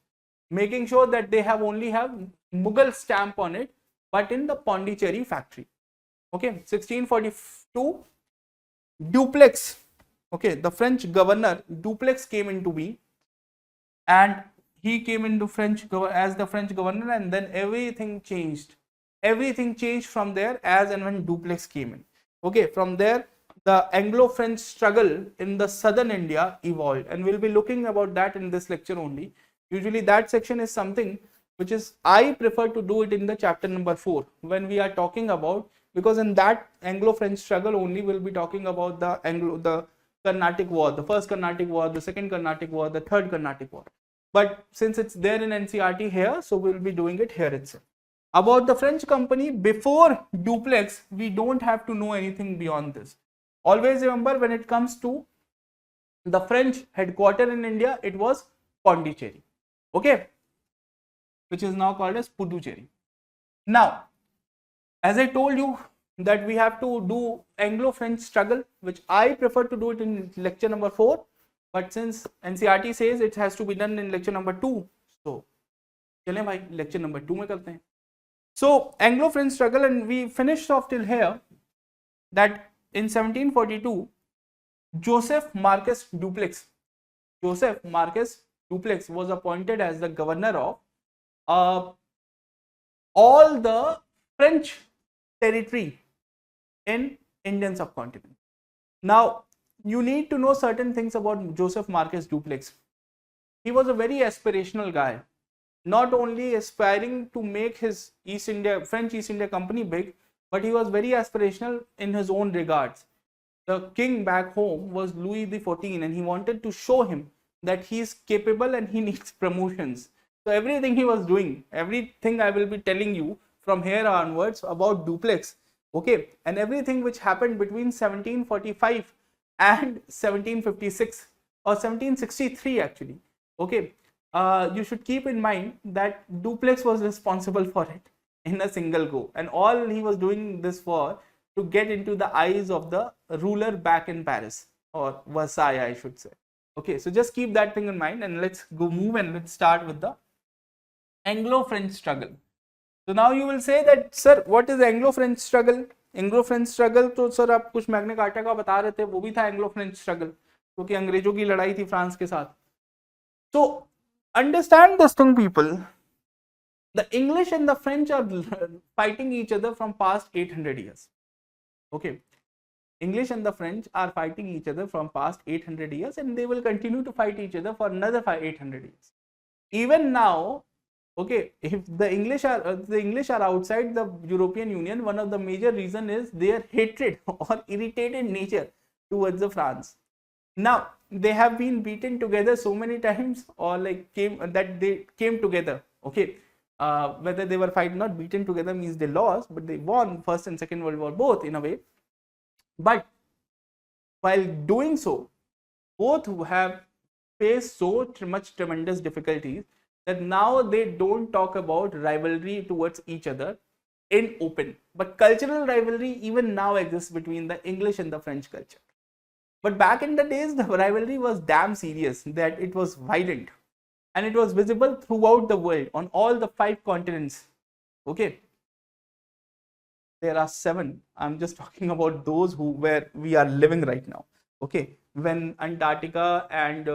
making sure that they only have Mughal stamp on it, but in the Pondicherry factory. Okay, 1642, Duplex. Okay, the French governor Duplex came into being, and he came into as the French governor, and then everything changed. Everything changed from there as and when Duplex came in. Okay, from there the Anglo-French struggle in the southern India evolved, and we'll be looking about that in this lecture only. Usually that section is something which is I prefer to do it in the chapter number 4 when we are talking about, because in that Anglo-French struggle only we'll be talking about the Carnatic War, the first Carnatic War, the second Carnatic War, the third Carnatic War. But since it's there in NCERT here, so we'll be doing it here itself. About the French company before Duplex, we don't have to know anything beyond this. Always remember, when it comes to the French headquarters in India, it was Pondicherry, okay, which is now called as Puducherry. Now, as I told you that we have to do Anglo-French struggle, which I prefer to do it in lecture number 4, but since NCERT says it has to be done in lecture number 2, so चलें भाई lecture number 2 में करते हैं. So Anglo-French struggle, and we finished off till here that in 1742, Joseph Marquis Dupleix was appointed as the governor of all the French territory in Indian subcontinent. Now, you need to know certain things about Joseph Marquis Dupleix. He was a very aspirational guy, not only aspiring to make his French East India Company big, but he was very aspirational in his own regards. The king back home was Louis XIV, and he wanted to show him that he is capable and he needs promotions. So everything he was doing, everything I will be telling you from here onwards about Dupleix, okay, and everything which happened between 1745 and 1756 or 1763 actually, okay, you should keep in mind that Dupleix was responsible for it in a single go, and all he was doing this for to get into the eyes of the ruler back in Paris, or Versailles I should say. Okay, so just keep that thing in mind, and let's go move and let's start with the Anglo-French struggle. So now you will say that, sir, what is Anglo-French struggle? Anglo-French struggle तो sir आप कुछ Magna carta का बता रहे थे, वो भी था Anglo-French struggle, क्योंकि अंग्रेजों की लड़ाई थी फ्रांस के साथ. So understand this thing, people. The English and the French are fighting each other from past 800 years. Okay, English and the French are fighting each other from past 800 years, and they will continue to fight each other for another 800 years. Even now, okay, if the English are outside the European Union, one of the major reason is their hatred or irritated nature towards the France. Now they have been beaten together so many times, or like they came together. Okay, whether they were fighting, not beaten together means they lost, but they won First and Second World War both in a way. But while doing so, both have faced so much tremendous difficulties that now they don't talk about rivalry towards each other in open, but cultural rivalry even now exists between the English and the French culture. But back in the days, the rivalry was damn serious, that it was violent, and it was visible throughout the world on all the 5 continents. Okay, there are 7. I'm just talking about those where we are living right now. Okay, when Antarctica and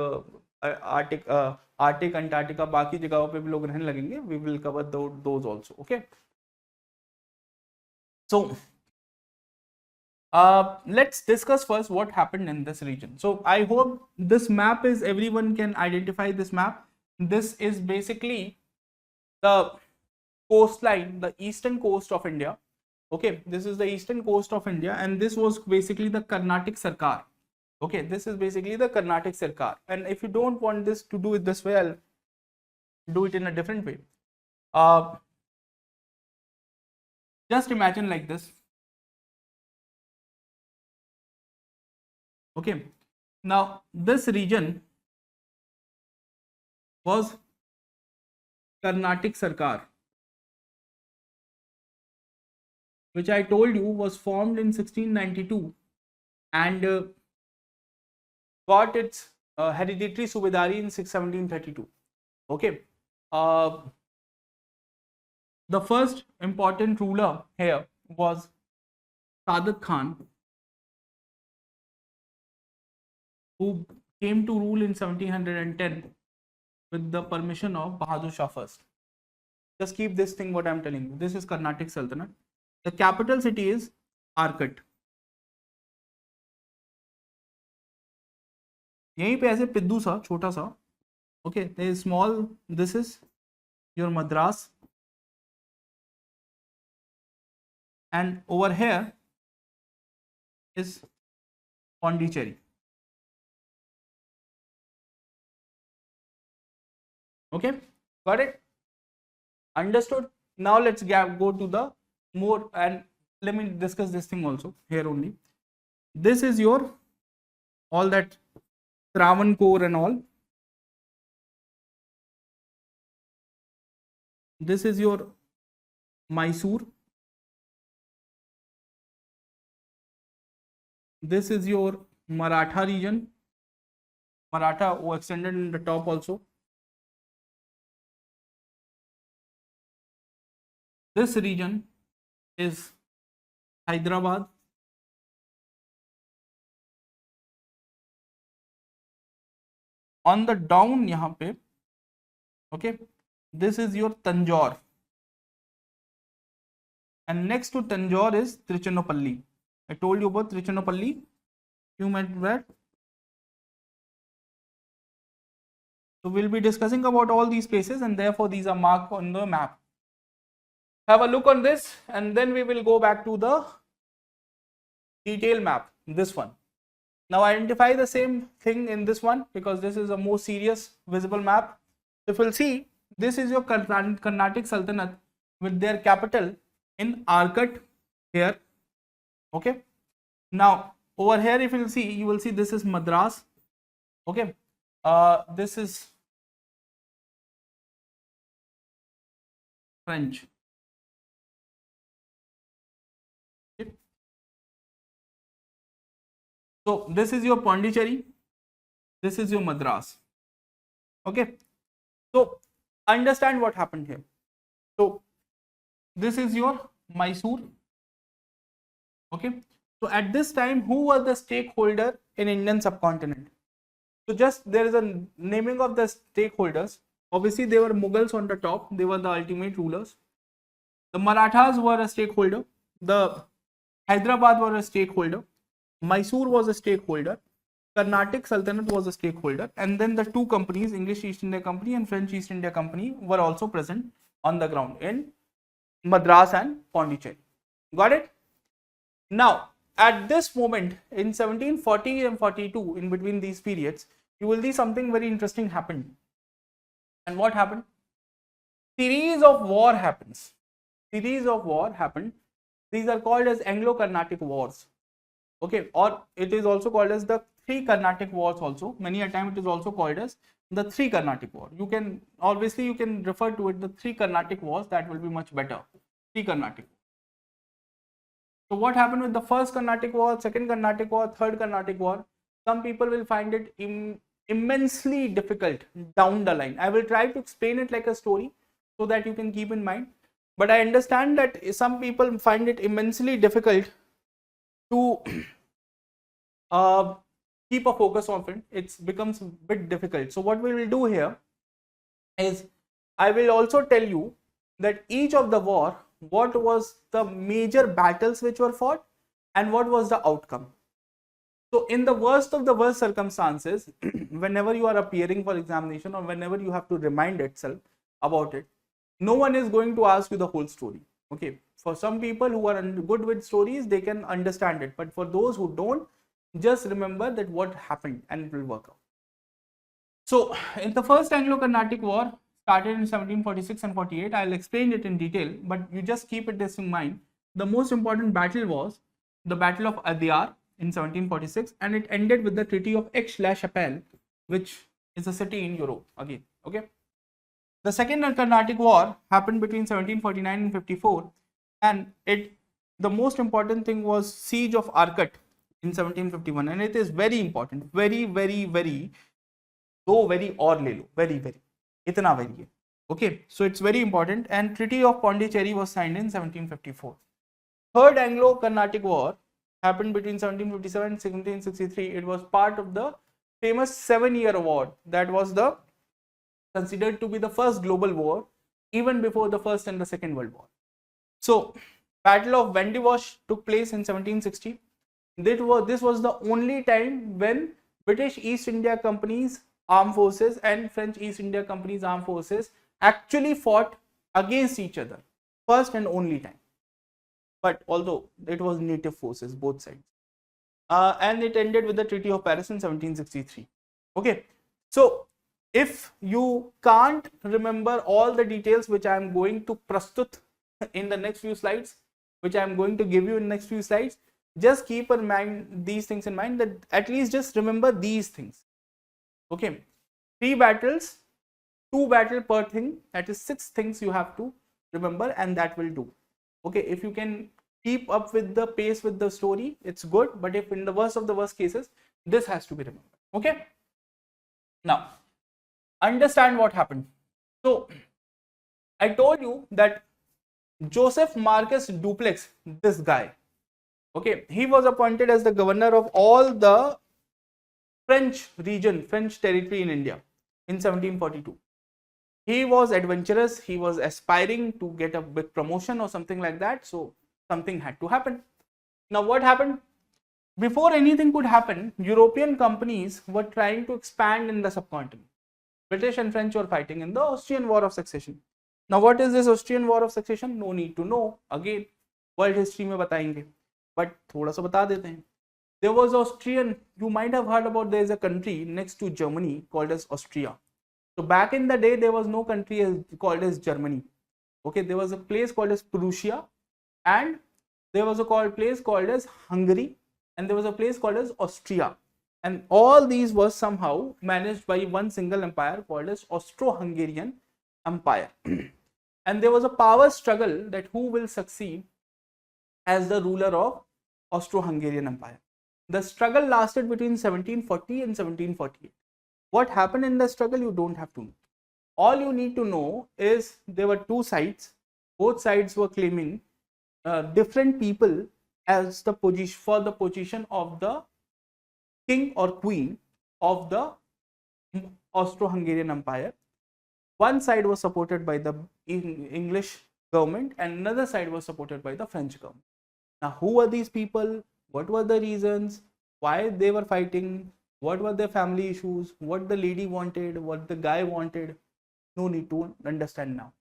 Arctic, Antarctica, बाकी जगहों पे भी लोग रहने लगेंगे, we will cover those also. Okay, so let's discuss first what happened in this region. So I hope this map is, everyone can identify this map. This is basically the coastline, the eastern coast of India. Okay, this is the eastern coast of India, and this was basically the Carnatic Sarkar. Okay, this is basically the Carnatic Sarkar. And if you don't want this to do it this way, I'll do it in a different way. Uh, just imagine like this. Okay. Now this region was Carnatic Sarkar, which I told you was formed in 1692 and got its hereditary Subedari in 1732. Okay. The first important ruler here was Sadat Khan, who came to rule in 1710 with the permission of Bahadur Shah first. Just keep this thing what I am telling you. This is Carnatic Sultanate. The capital city is Arcot. यहीं पे ऐसे पिद्दू सा छोटा सा. Okay, there is small. This is your Madras, and over here is Pondicherry. Okay, got it? Understood? Now let's go to the more, and let me discuss this thing also here only. This is your all that Travancore and all. This is your Mysore. This is your Maratha region. Maratha extended in the top also. This region is Hyderabad. On the down यहाँ पे, okay, this is your Tanjore, and next to Tanjore is Trichinopoly. I told you about Trichinopoly. You might read. So we'll be discussing about all these places, and therefore these are marked on the map. Have a look on this, and then we will go back to the detailed map, this one. Now identify the same thing in this one, because this is a more serious visible map. If we'll see, this is your Carnatic Sultanate with their capital in Arcot here. Okay. Now over here, if you'll see, you will see this is Madras. Okay. This is French. Okay. So this is your Pondicherry. This is your Madras. Okay. So understand what happened here. So this is your Mysore. Okay. So at this time, who was the stakeholder in Indian subcontinent? So just there is a naming of the stakeholders. Obviously, they were Mughals on the top. They were the ultimate rulers. The Marathas were a stakeholder. The Hyderabad were a stakeholder. Mysore was a stakeholder. Carnatic Sultanate was a stakeholder. And then the two companies, English East India Company and French East India Company, were also present on the ground in Madras and Pondicherry. Got it? Now, at this moment in 1740 and 42, in between these periods, you will see something very interesting happened. And what happened? Series of war happens. Series of war happened. These are called as Anglo-Carnatic Wars. Okay, or it is also called as the three Carnatic Wars also. Many a time it is also called as the three Carnatic War. You can, obviously you can refer to it the three Carnatic Wars. That will be much better. Three Carnatic. So what happened with the first Carnatic War, second Carnatic War, third Carnatic War? Some people will find it immensely difficult down the line. I will try to explain it like a story so that you can keep in mind. But I understand that some people find it immensely difficult to keep a focus on it. It becomes a bit difficult. So what we will do here is I will also tell you that each of the war, what was the major battles which were fought and what was the outcome. So in the worst of the worst circumstances, whenever you are appearing for examination or whenever you have to remind itself about it, no one is going to ask you the whole story. Okay, for some people who are good with stories, they can understand it, but for those who don't, just remember that what happened and it will work out. So in the first Anglo-Carnatic War, started in 1746 and 48. I'll explain it in detail, but you just keep it this in mind. The most important battle was the Battle of Adyar in 1746, and it ended with the Treaty of Aix-la-Chapelle, which is a city in Europe again. Okay. The Second Carnatic War happened between 1749 and 54, and the most important thing was Siege of Arcot in 1751, and it is very important, very और ले लो, very इतना very है. Okay, so it's very important. And Treaty of Pondicherry was signed in 1754. Third Anglo-Carnatic War happened between 1757 and 1763. It was part of the famous 7-year war that was considered to be the first global war, even before the First and the Second World War. So, Battle of Vandewash took place in 1760. This was the only time when British East India Company's armed forces and French East India Company's armed forces actually fought against each other. First and only time. But although it was native forces, both sides. And it ended with the Treaty of Paris in 1763. Okay. So, if you can't remember all the details which I am going to prastut in the next few slides, which I am going to give you in the next few slides, just keep in mind these things in mind, that at least just remember these things. Okay, 3 battles, 2 battles per thing, that is 6 things you have to remember, and that will do. Okay, if you can keep up with the pace with the story, it's good, but if in the worst of the worst cases, this has to be remembered. Okay, now understand what happened. So I told you that Joseph Marcus Dupleix, this guy, okay, he was appointed as the governor of all the French region, French territory in India in 1742. He was adventurous, he was aspiring to get a big promotion or something like that, so something had to happen. Now what happened? Before anything could happen, European companies were trying to expand in the subcontinent. British and French were fighting in the Austrian War of Succession. Now what is this Austrian War of Succession? No need to know, again world history में बताएंगे, but थोड़ा सा बता देते हैं. There was Austrian, you might have heard about, there is a country next to Germany called as Austria. So back in the day, there was no country called as Germany. Okay, there was a place called as Prussia, and there was a place called as Hungary, and there was a place called as Austria. And all these were somehow managed by one single empire called as Austro-Hungarian Empire. And there was a power struggle that who will succeed as the ruler of Austro-Hungarian Empire. The struggle lasted between 1740 and 1748. What happened in the struggle, you don't have to know. All you need to know is there were 2 sides. Both sides were claiming different people as the position for the position of the king or queen of the Austro-Hungarian Empire. One side was supported by the English government and another side was supported by the French government. Now, who were these people? What were the reasons? Why they were fighting? What were their family issues? What the lady wanted? What the guy wanted? No need to understand now.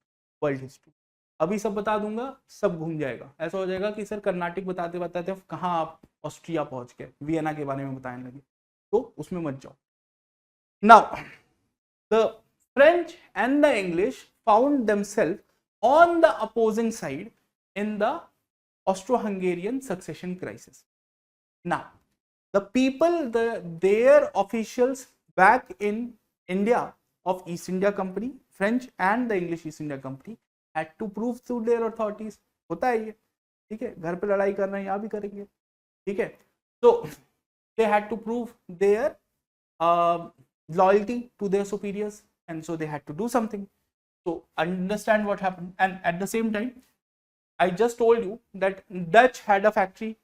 World history. अभी सब बता दूंगा, सब घूम जाएगा. ऐसा हो जाएगा कि सर कर्नाटक बताते बताते कहाँ आप ऑस्ट्रिया पहुंच गए, वियना के बारे में बताने लगे, तो उसमें मत जाओ. Now, the French and the English found themselves on the opposing side in the Austro-Hungarian succession crisis. Now, the people, their officials back in India of East India Company, French and the English East India Company, had to prove to their authorities. होता है ये, ठीक है, घर पे लड़ाई करना है, यहाँ भी करेंगे, ठीक है. So they had to prove their loyalty to their superiors, and so they had to do something. So understand what happened. And at the same time, I just told you that Dutch had a factory.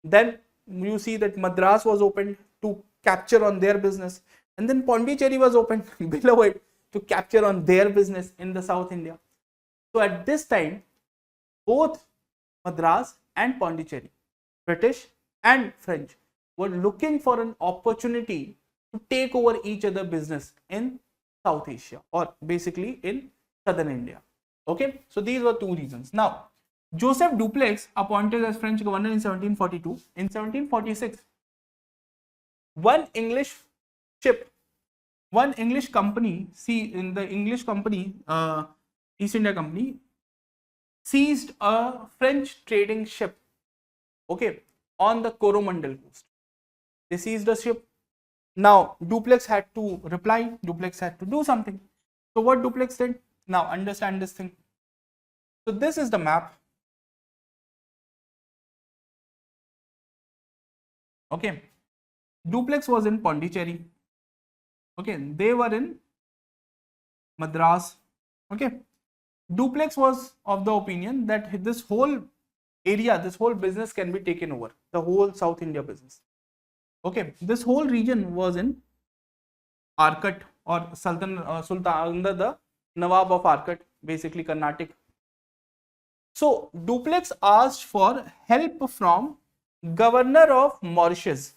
Then you see that Madras was opened to capture on their business, and then Pondicherry was opened below it to capture on their business in the South India. So at this time, both Madras and Pondicherry, British and French, were looking for an opportunity to take over each other business in South Asia, or basically in Southern India. Okay, so these were 2 reasons. Now, Joseph Dupleix appointed as French governor in 1742. In 1746, one English ship one English company, in the English company, East India Company, seized a French trading ship, okay, on the Coromandel coast. They seized a ship. Now, Dupleix had to reply, Dupleix had to do something. So, what Dupleix did? Now, understand this thing. So, this is the map. Okay, Dupleix was in Pondicherry. Okay, they were in Madras. Okay, Dupleix was of the opinion that this whole area, this whole business can be taken over, the whole South India business. Okay, this whole region was in Arcot or Sultan under the Nawab of Arcot, basically Carnatic. So Dupleix asked for help from Governor of Mauritius.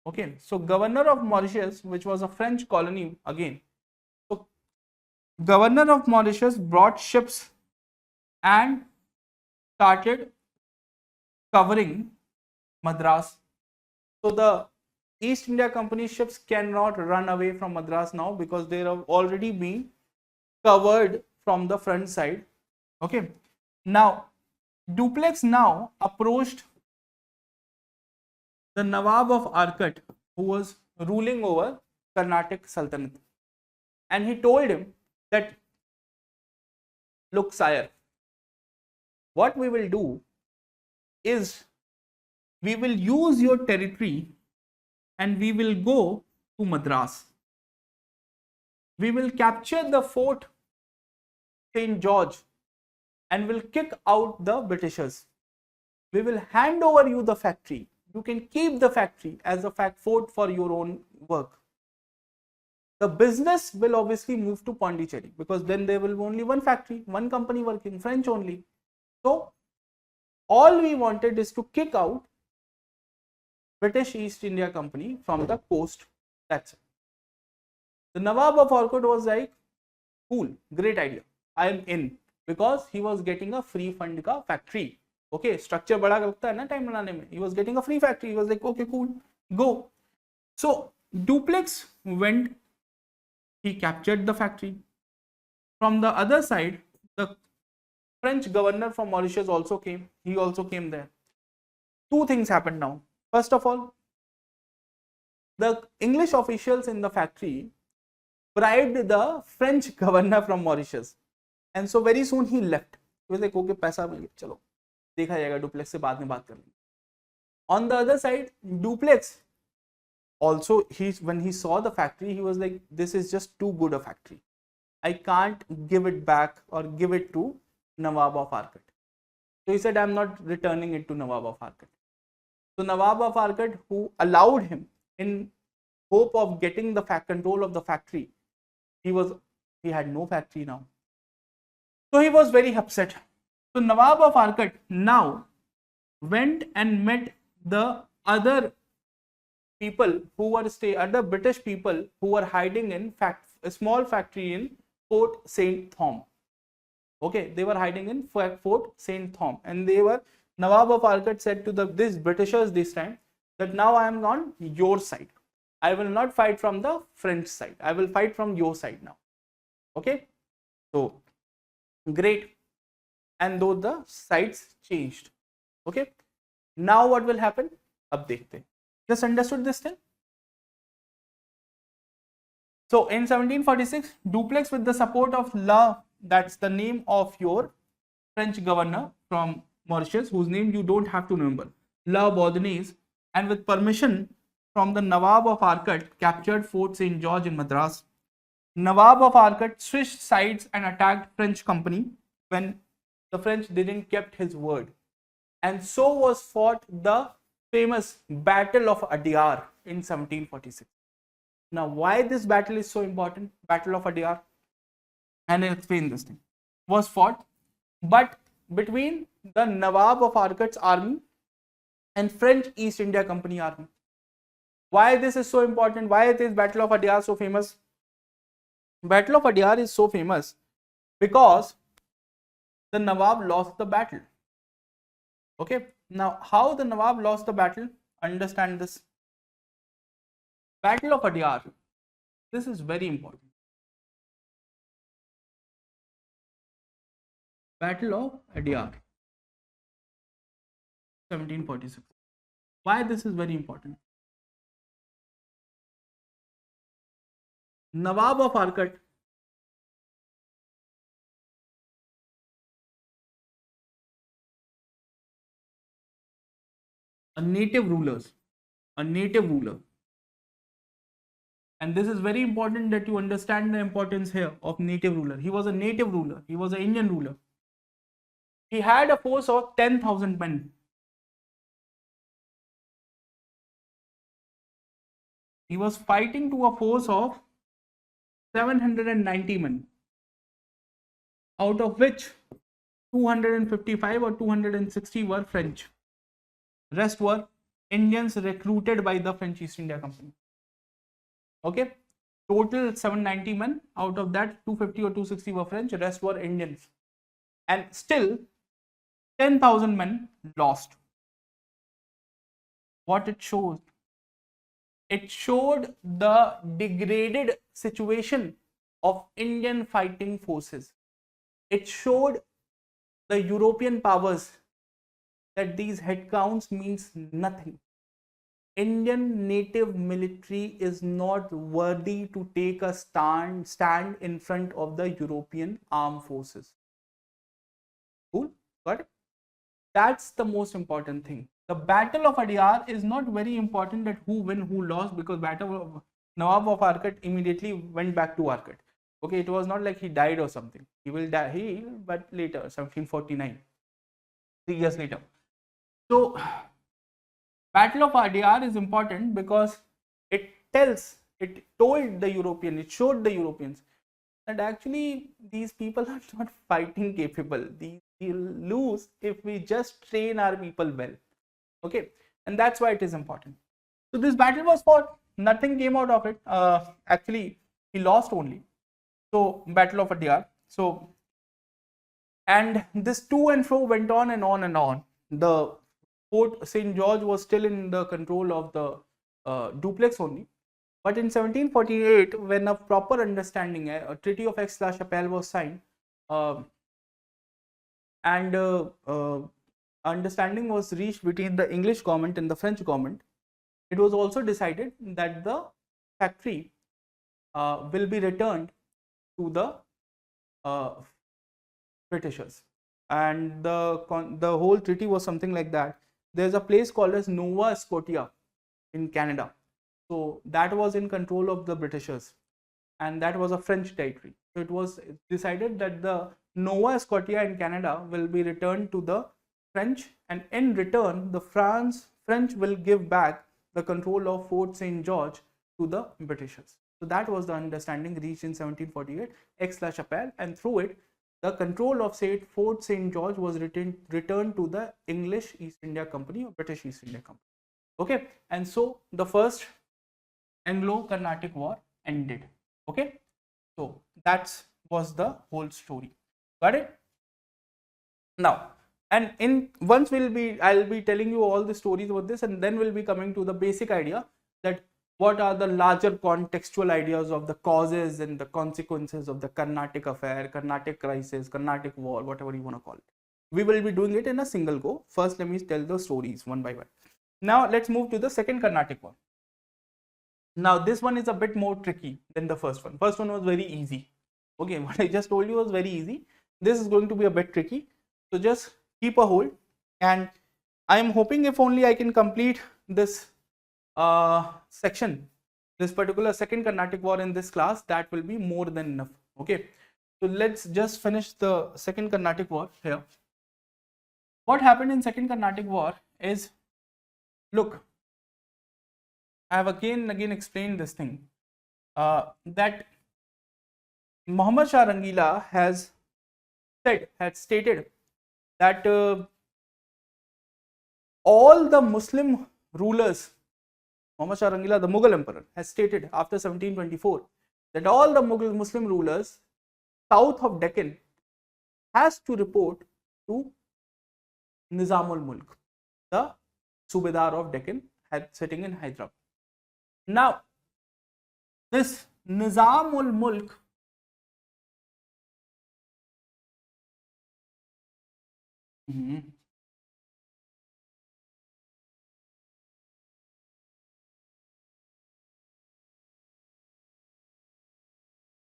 Okay, so Governor of Mauritius, which was a French colony again. So Governor of Mauritius brought ships and started covering Madras. So the East India Company ships cannot run away from Madras now because they have already been covered from the front side. Okay. Now, Dupleix now approached the Nawab of Arcot, who was ruling over Carnatic Sultanate, and he told him that, look, sire, what we will do is we will use your territory and we will go to Madras. We will capture the fort St. George and will kick out the Britishers. We will hand over you the factory. You can keep the factory as a fort for your own work. The business will obviously move to Pondicherry because then there will be only one factory, one company working, French only. So all we wanted is to kick out British East India Company from the coast. That's it. The Nawab of Arcot was like, cool, great idea, I am in, because he was getting a free fund ka factory. Okay, structure bada lagta hai na time banane mein. He was getting a free factory. He was like, okay, cool, go. So Dupleix went, he captured the factory. From the other side, the French governor from Mauritius also came. He also came there. Two things happened now. First of all, the English officials in the factory bribed the French governor from Mauritius, and so very soon he left. He was like, okay, पैसा मिल गया, चलो देखा जाएगा, Dupleix से बाद में बात कर लेंगे. On the other side, Dupleix also, when he saw the factory, he was like, this is just too good a factory. I can't give it back or give it to Nawab of Arcot. So he said, I'm not returning it to Nawab of Arcot. So Nawab of Arcot, who allowed him in hope of getting the control of the factory, he had no factory now. So he was very upset. So Nawab of Arcot now went and met the other people who were other British people who were hiding in a small factory in Fort St. Thom. Okay, they were hiding in Fort St. Thom, and Nawab of Arcot said to these Britishers this time that now I am on your side. I will not fight from the French side. I will fight from your side now. Okay, so great. And though the sides changed. Okay, now what will happen? Ab dekhte. Just understood this thing? So in 1746, Dupleix, with the support of La, that's the name of your French governor from Mauritius, whose name you don't have to remember, La Bourdonnais, and with permission from the Nawab of Arcot, captured Fort St. George in Madras. Nawab of Arcot switched sides and attacked French company when the French didn't kept his word. And so was fought the famous Battle of Adyar in 1746. Now, why this battle is so important, Battle of Adyar, and I'll explain this thing, was fought, but between the Nawab of Arcot's army and French East India Company army. Why this is so important? Why is Battle of Adyar so famous? Battle of Adyar is so famous because the Nawab lost the battle. Okay, now how the Nawab lost the battle? Understand this. Battle of Adyar. This is very important. Battle of Adyar, 1746. Why this is very important? Nawab of Arcot, a native ruler, and this is very important that you understand the importance here of native ruler. He was a native ruler. He was an Indian ruler. He had a force of 10,000 men. He was fighting to a force of 790 men, out of which 255 or 260 were French. Rest were Indians recruited by the French East India Company. Okay, total 790 men. Out of that, 250 or 260 were French. Rest were Indians, and still 10,000 men lost. What it shows? It showed the degraded situation of Indian fighting forces. It showed the European powers that these head counts means nothing. Indian native military is not worthy to take a stand in front of the European armed forces. Cool? Got it? That's the most important thing. The Battle of Adyar is not very important that who win, who lost, because Battle of Nawab of Arcot immediately went back to Arcot. Okay, it was not like he died or something. He will die, but later, 1749, 3 years later. So, Battle of Adyar is important because it showed the Europeans that actually these people are not fighting capable. These will lose if we just train our people well. Okay, and that's why it is important. So this battle was fought. Nothing came out of it. Actually, he lost only. So Battle of Adyar. So, and this to and fro went on and on and on. The Fort St. George was still in the control of the duplex only. But in 1748, when a proper understanding, a Treaty of Aix-la-Chapelle was signed, and understanding was reached between the English government and the French government, it was also decided that the factory will be returned to the Britishers, and the whole treaty was something like that. There's a place called as Nova Scotia in Canada, so that was in control of the Britishers, and that was a French territory. So it was decided that the Nova Scotia in Canada will be returned to the French, and in return the French will give back the control of Fort St. George to the Britishers. So that was the understanding reached in 1748, Aix-la-Chapelle, and through it the control of Fort St. George was returned to the English East India Company or British East India Company. Okay, and so the first Anglo-Carnatic War ended. Okay, so that was the whole story. Got it? Now, and I'll be telling you all the stories about this, and then we'll be coming to the basic idea that what are the larger contextual ideas of the causes and the consequences of the Carnatic affair, Carnatic crisis, Carnatic war, whatever you want to call it. We will be doing it in a single go. First, let me tell the stories one by one. Now, let's move to the second Carnatic war. Now, this one is a bit more tricky than the first one. First one was very easy. Okay, what I just told you was very easy. This is going to be a bit tricky. So just keep a hold, and I am hoping if only I can complete this section, this particular second Carnatic war in this class, that will be more than enough. Okay, so let's just finish the second Carnatic war here. What happened in second Carnatic war is, look, I have again and again explained this thing, that Muhammad Shah Rangila had stated that all the Muslim rulers, Muhammad Shah Rangila, the Mughal emperor, has stated after 1724 that all the Mughal Muslim rulers south of Deccan has to report to Nizamul Mulk, the Subedar of Deccan, sitting in Hyderabad. Now, This Nizamul Mulk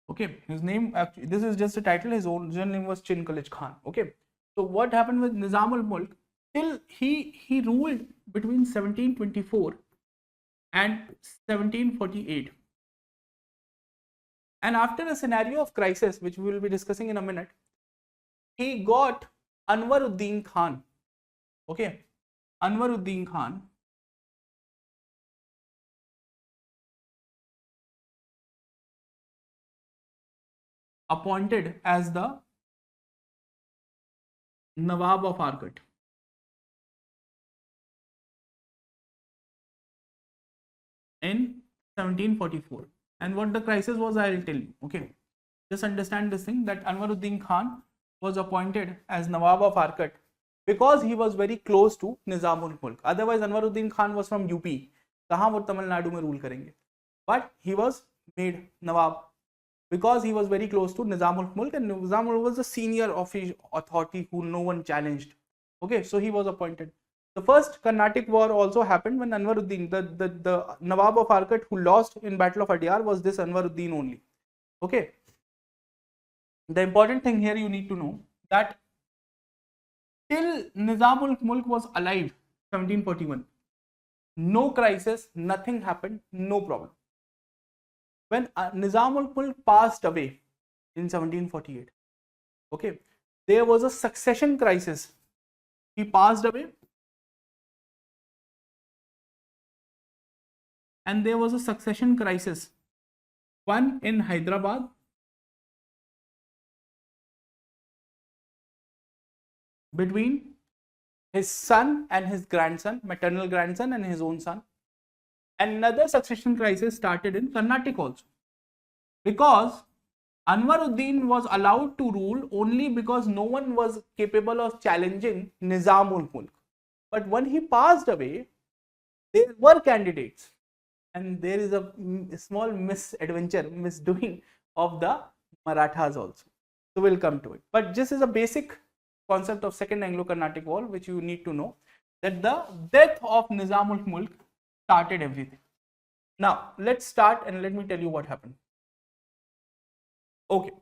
okay, his name actually, this is just a title. His original name was Chinkalij Khan. Okay, so what happened with Nizamul Mulk? Till he ruled between 1724 and 1748, and after a scenario of crisis, which we will be discussing in a minute, he got Anwaruddin Khan. Okay, Anwaruddin Khan appointed as the Nawab of Arcot. In 1744. And what the crisis was, I will tell you. Okay, just understand this thing, that Anwaruddin Khan was appointed as Nawab of Arcot because he was very close to Nizamul Mulk. Otherwise, Anwaruddin Khan was from UP. कहाँ वो तमिलनाडु में rule करेंगे? But he was made Nawab because he was very close to Nizamul Mulk, and Nizamul was the senior authority who no one challenged. Okay, so he was appointed. The first Carnatic war also happened when Anwaruddin, the Nawab of Arcot who lost in Battle of Adyar, was this Anwaruddin only. Okay. The important thing here you need to know that till Nizamul Mulk was alive, 1741, no crisis, nothing happened, no problem. When Nizamul Mulk passed away in 1748, okay, there was a succession crisis. He passed away, and there was a succession crisis, one in Hyderabad, between his son and his grandson, maternal grandson, and his own son. Another succession crisis started in Carnatic also, because Anwaruddin was allowed to rule only because no one was capable of challenging Nizamul Mulk. But when he passed away, there were candidates, and there is a small misdoing of the Marathas also. So we'll come to it. But this is a basic concept of Second Anglo-Carnatic War, which you need to know, that the death of Nizamul Mulk started everything. Now let's start, and let me tell you what happened. Okay.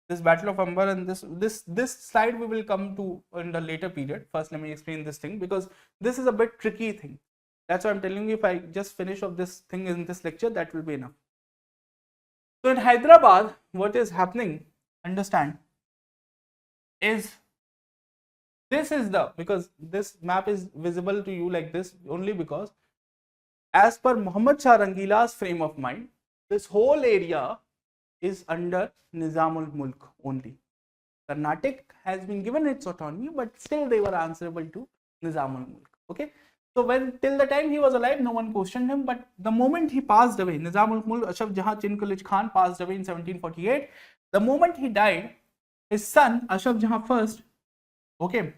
This Battle of Amber, and this slide we will come to in the later period. First, let me explain this thing, because this is a bit tricky thing. That's why I'm telling you, if I just finish off this thing in this lecture, that will be enough. So in Hyderabad, what is happening, understand, is this is the, because this map is visible to you like this only because as per Muhammad Shah Rangila's frame of mind, this whole area is under Nizamul Mulk only. Carnatic has been given its autonomy, but still they were answerable to Nizamul Mulk. Okay, so when till the time he was alive, no one questioned him. But the moment he passed away, Nizamul Mulk Ashraf Jahan Chinkalij Khan passed away in 1748. The moment he died, his son Ashraf Jahan first, okay,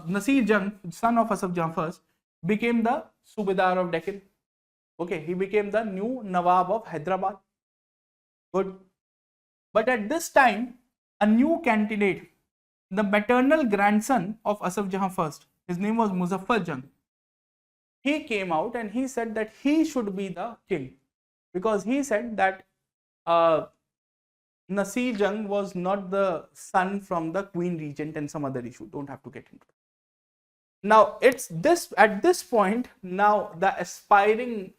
Nasir Jung, son of Ashraf Jahan first, became the Subedar of Deccan. Okay, he became the new Nawab of Hyderabad. Good. But at this time, a new candidate, the maternal grandson of Asaf Jahan first, his name was Muzaffar Jung, he came out and he said that he should be the king, because he said that Nasir Jung was not the son from the queen regent and some other issue. Don't have to get into it. Now it's this, at this point, now the aspiring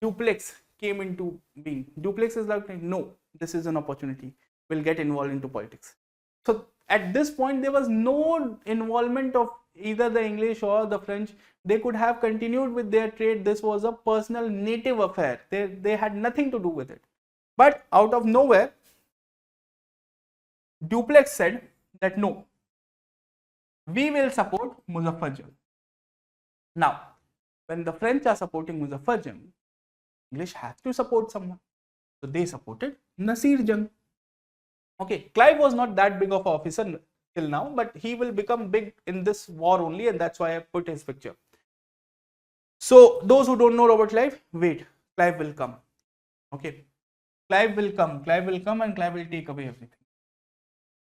Duplex came into being. Duplex is like, no, this is an opportunity, we'll get involved into politics. So at this point, there was no involvement of either the English or the French. They could have continued with their trade. This was a personal native affair. They had nothing to do with it. But out of nowhere, Duplex said that no, we will support Muzaffar Jung. Now, when the French are supporting Muzaffar Jung, English has to support someone. So they supported Nasir Jung. Okay, Clive was not that big of an officer till now, but he will become big in this war only, and that's why I put his picture. So those who don't know Robert Clive, wait, Clive will come. Okay, Clive will come, and Clive will take away everything.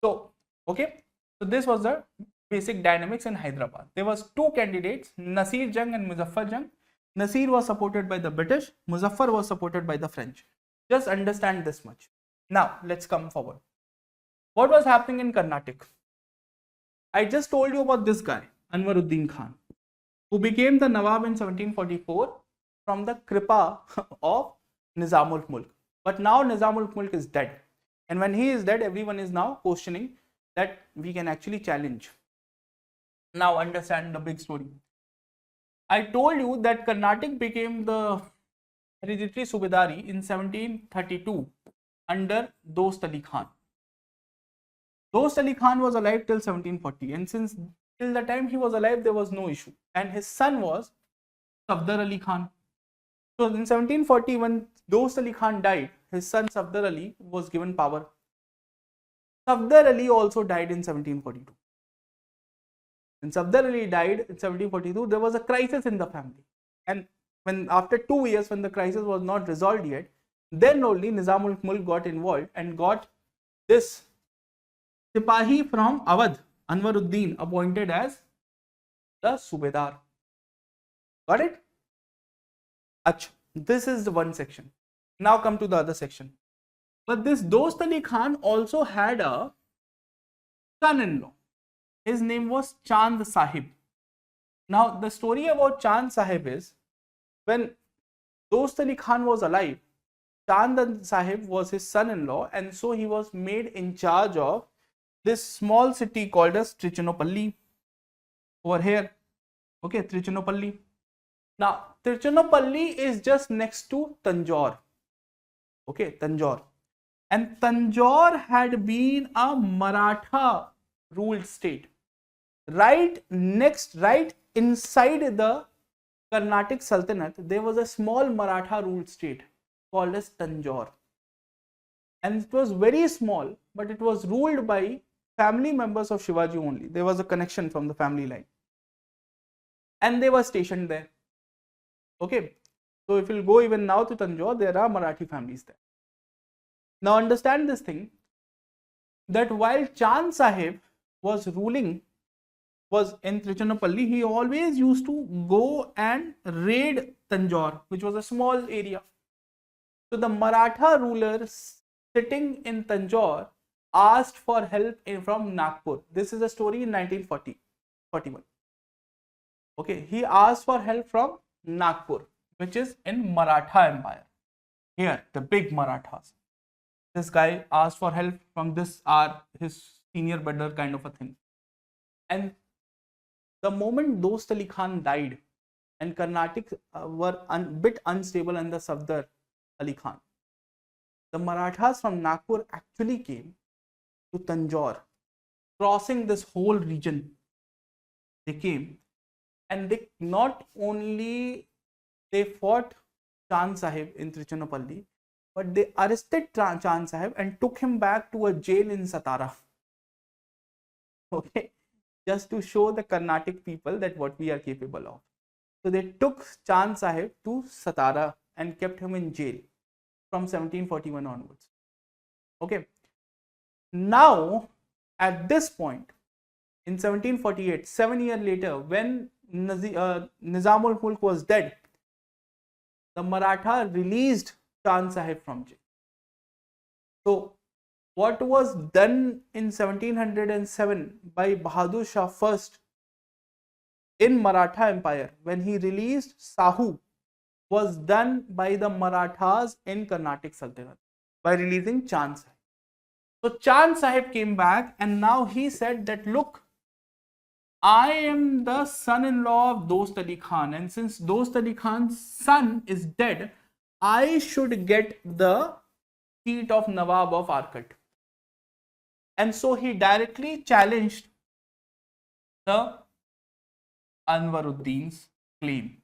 So, okay, so this was the basic dynamics in Hyderabad. There was two candidates, Nasir Jung and Muzaffar Jung. Nasir was supported by the British, Muzaffar was supported by the French. Just understand this much. Now, let's come forward. What was happening in Karnataka? I just told you about this guy, Anwaruddin Khan, who became the Nawab in 1744 from the Kripa of Nizamul Mulk. But now Nizamul Mulk is dead. And when he is dead, everyone is now questioning that we can actually challenge. Now understand the big story. I told you that Karnataka became the hereditary Subedari in 1732 under Dost Ali Khan. Dost Ali Khan was alive till 1740, and since till the time he was alive, there was no issue. And his son was Safdar Ali Khan. So in 1740, when Dost Ali Khan died, his son Safdar Ali was given power. Safdar Ali also died in 1742. When Safdar Ali died in 1742, there was a crisis in the family. And when after 2 years, when the crisis was not resolved yet, then only Nizamul Mulk got involved and got this Sipahi from Awadh, Anwaruddin, appointed as the Subedar. Got it? Achha, this is the one section. Now come to the other section. But this Dost Ali Khan also had a son-in-law. His name was Chand Sahib. Now the story about Chand Sahib is, when Dost Ali Khan was alive, Chand Sahib was his son-in-law, and so he was made in charge of this small city called as Trichinopoly over here. Okay, Trichinopoly. Now Trichinopoly is just next to Tanjore. Okay, Tanjore. And Tanjore had been a Maratha ruled state. Right inside the Carnatic Sultanate, there was a small Maratha ruled state called as Tanjore. And it was very small, but it was ruled by family members of Shivaji only. There was a connection from the family line. And they were stationed there. Okay. So if you'll go even now to Tanjore, there are Marathi families there. Now understand this thing, that while Chand Sahib was ruling, was in Trichinopoly, he always used to go and raid Tanjore, which was a small area. So the Maratha rulers sitting in Tanjore asked for help from Nagpur. This is a story in 1941. Okay, he asked for help from Nagpur, which is in Maratha Empire. Here, the big Marathas. This guy asked for help from this his senior brother kind of a thing. And the moment Dost Ali Khan died and Carnatic were a bit unstable under Safdar Ali Khan, the Marathas from Nagpur actually came to Tanjore, crossing this whole region. They came and they not only they fought Chand Sahib in Trichinopoly, but they arrested Chand Sahib and took him back to a jail in Satara. Okay, just to show the Carnatic people that what we are capable of. So they took Chand Sahib to Satara and kept him in jail from 1741 onwards. Okay. Now, at this point, in 1748, 7 years later, when Nizamul Mulk was dead, the Maratha released Chand Sahib from jail. So, what was done in 1707 by Bahadur Shah first in Maratha Empire, when he released Sahu, was done by the Marathas in Carnatic Sultanate by releasing Chand Sahib. So Chand Sahib came back and now he said that, look, I am the son-in-law of Dost Ali Khan, and since Dost Ali Khan's son is dead, I should get the seat of Nawab of Arcot. And so he directly challenged the Anwaruddin's claim.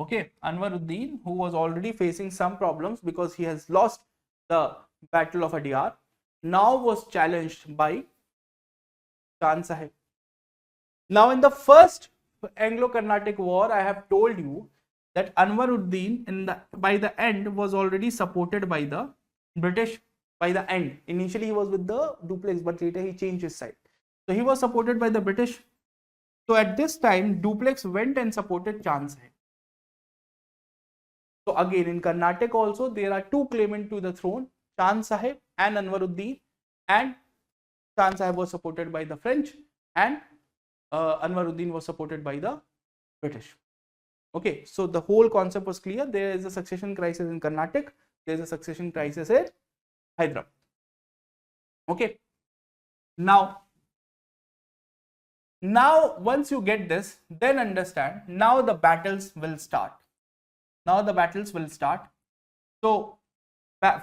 Okay, Anwaruddin, who was already facing some problems because he has lost the Battle of Adyar, now was challenged by Chand Sahib. Now in the first Anglo-Carnatic War, I have told you that Anwaruddin by the end was already supported by the British. By the end, initially he was with the Dupleix, but later he changed his side. So he was supported by the British. So at this time, Dupleix went and supported Chand Sahib. So again, in Carnatic also, there are two claimants to the throne, Chand Sahib and Anwaruddin, and Chand Sahib was supported by the French and Anwaruddin was supported by the British. Okay, so the whole concept was clear. There is a succession crisis in Carnatic, there is a succession crisis in Hyderabad. Okay, now once you get this, then understand, now the battles will start. So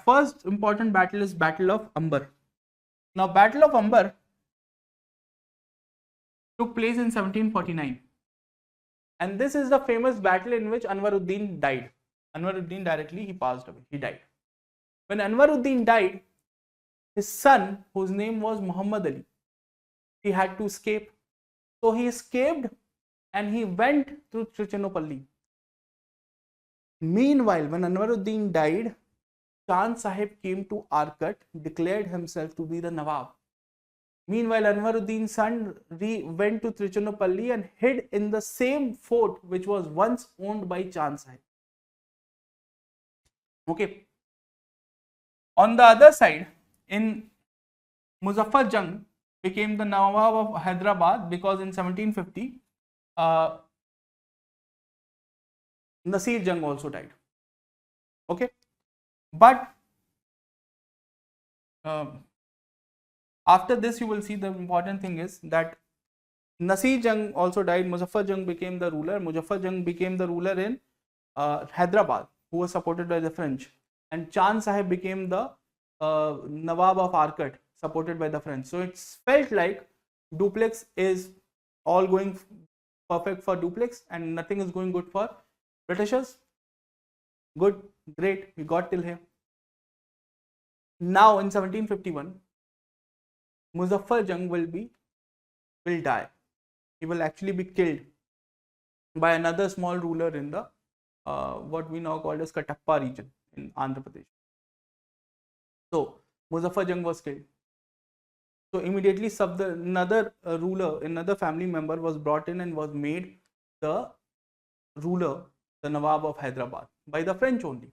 first important battle is Battle of Amber. Now Battle of Amber took place in 1749, and this is the famous battle in which Anwaruddin died. Anwaruddin directly, he passed away, he died. When Anwaruddin died, his son, whose name was Muhammad Ali, he had to escape. So he escaped and he went to Trichinopoly. Meanwhile, when Anwaruddin died, Chand Sahib came to Arcot, declared himself to be the Nawab. Meanwhile, Anwaruddin's son went to Trichinopoly and hid in the same fort which was once owned by Chand Sahib. Okay. On the other side, in Muzaffar Jung became the Nawab of Hyderabad because in 1750, Nasir Jung also died. Okay. But after this, you will see the important thing is that Nasir Jung also died. Muzaffar Jung became the ruler. Muzaffar Jung became the ruler in Hyderabad, who was supported by the French. And Chand Sahib became the Nawab of Arcot, supported by the French. So it's felt like Dupleix is all going perfect for Dupleix and nothing is going good for Britishers. Good, great, we got till here. Now in 1751, Muzaffar Jung will die. He will actually be killed by another small ruler in the what we now call as Katappa region in Andhra Pradesh. So Muzaffar Jung was killed. So immediately another ruler, another family member was brought in and was made the ruler, the Nawab of Hyderabad, by the French only.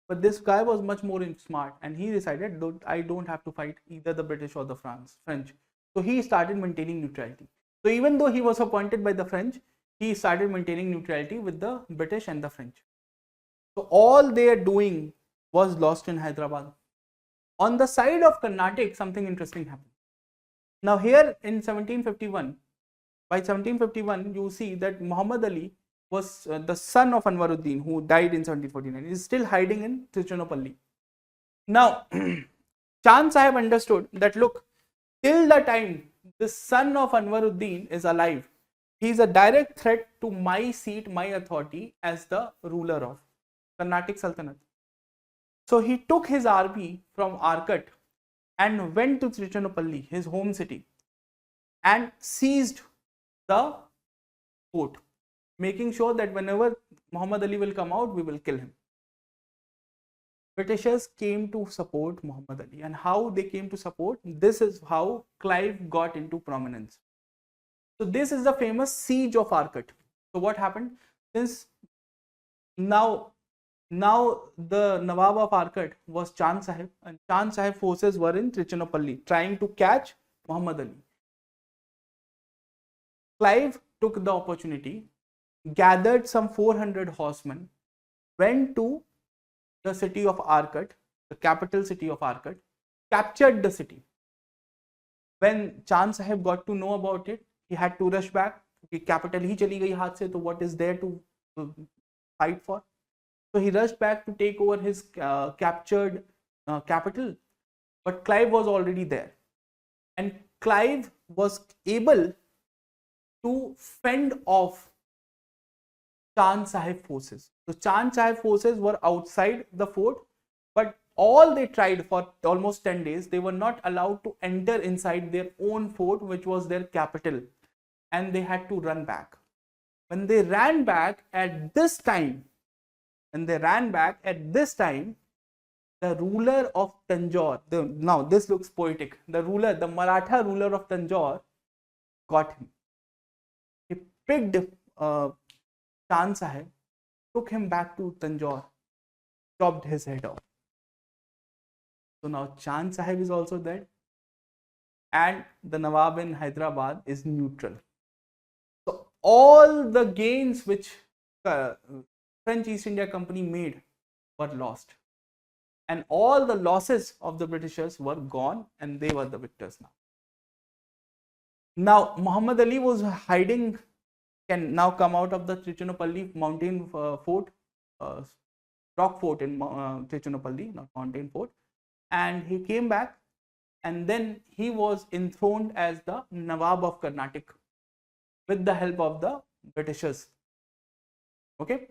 But this guy was much more smart and he decided, I don't have to fight either the British or the French. So he started maintaining neutrality. So even though he was appointed by the French, he started maintaining neutrality with the British and the French. So all they are doing was lost in Hyderabad. On the side of Carnatic, something interesting happened. Now here in 1751, by 1751, you see that Muhammad Ali was the son of Anwaruddin, who died in 1749. He is still hiding in Trichinopoly. Now, Chand Sahib understood that, look, till the time the son of Anwaruddin is alive, he is a direct threat to my seat, my authority as the ruler of Carnatic Sultanate. So he took his army from Arcot and went to Trichinopoly, his home city, and seized the fort, making sure that whenever Muhammad Ali will come out, we will kill him. Britishers came to support Muhammad Ali, and how they came to support, this is how Clive got into prominence. So this is the famous siege of Arcot. So what happened? Since now the Nawab of Arcot was Chand Sahib, and Chand Sahib forces were in Trichinopoly trying to catch Muhammad Ali. Clive took the opportunity, gathered some 400 horsemen, went to the city of Arcot, the capital city of Arcot, captured the city. When Chand Sahib got to know about it, he had to rush back. Capital hi chali gayi haath se, so what is there to fight for? So he rushed back to take over his captured capital, but Clive was already there, and Clive was able to fend off Chand Sahib forces. So Chand Sahib forces were outside the fort, but all they tried for almost 10 days, they were not allowed to enter inside their own fort, which was their capital, and they had to run back. when they ran back at this time, the ruler of Tanjore, now this looks poetic, the Maratha ruler of Tanjore got him. He picked Chand Sahib, took him back to Tanjore, chopped his head off. So now Chand Sahib is also dead, and the Nawab in Hyderabad is neutral. So all the gains which French East India Company made were lost, and all the losses of the Britishers were gone, and they were the victors now. Now Muhammad Ali was hiding, can now come out of the Trichinopoly mountain fort, rock fort in Trichinopoly, not mountain fort, and he came back, and then he was enthroned as the Nawab of Carnatic with the help of the Britishers. Okay,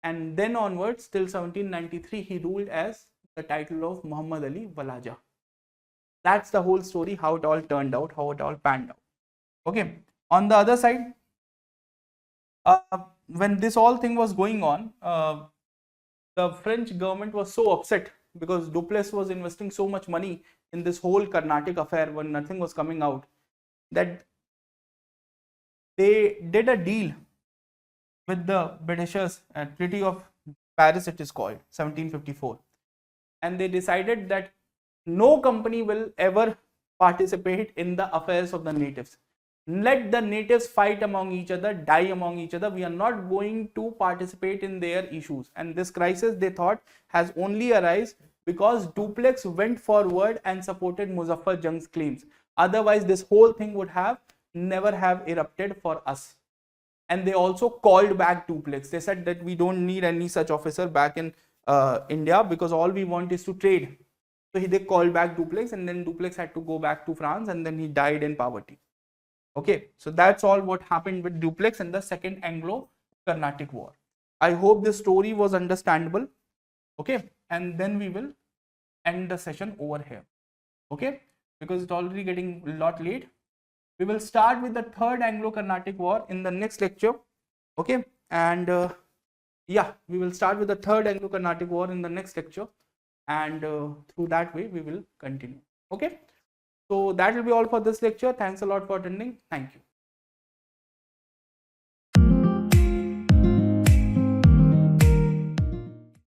and then onwards till 1793 he ruled as the title of Muhammad Ali Walaja. That's the whole story, how it all turned out, how it all panned out. Okay, on the other side, when this all thing was going on, the French government was so upset because Duplessis was investing so much money in this whole Carnatic affair when nothing was coming out, that they did a deal with the Britishers at Treaty of Paris, it is called, 1754, and they decided that no company will ever participate in the affairs of the natives. Let the natives fight among each other, die among each other. We are not going to participate in their issues. And this crisis, they thought, has only arisen because Duplessis went forward and supported Muzaffar Jang's claims. Otherwise, this whole thing would have never have erupted for us. And they also called back Duplessis. They said that we don't need any such officer back in India because all we want is to trade. So they called back Duplessis, and then Duplessis had to go back to France, and then he died in poverty. Okay, so that's all what happened with Duplessis in the Second Anglo-Carnatic War. I hope this story was understandable. Okay, and then we will end the session over here. Okay, because it's already getting a lot late. We will start with the Third Anglo-Carnatic War in the next lecture. Okay, and yeah, we will start with the Third Anglo-Carnatic War in the next lecture, and through that way we will continue. Okay. So that will be all for this lecture. Thanks a lot for attending. Thank you.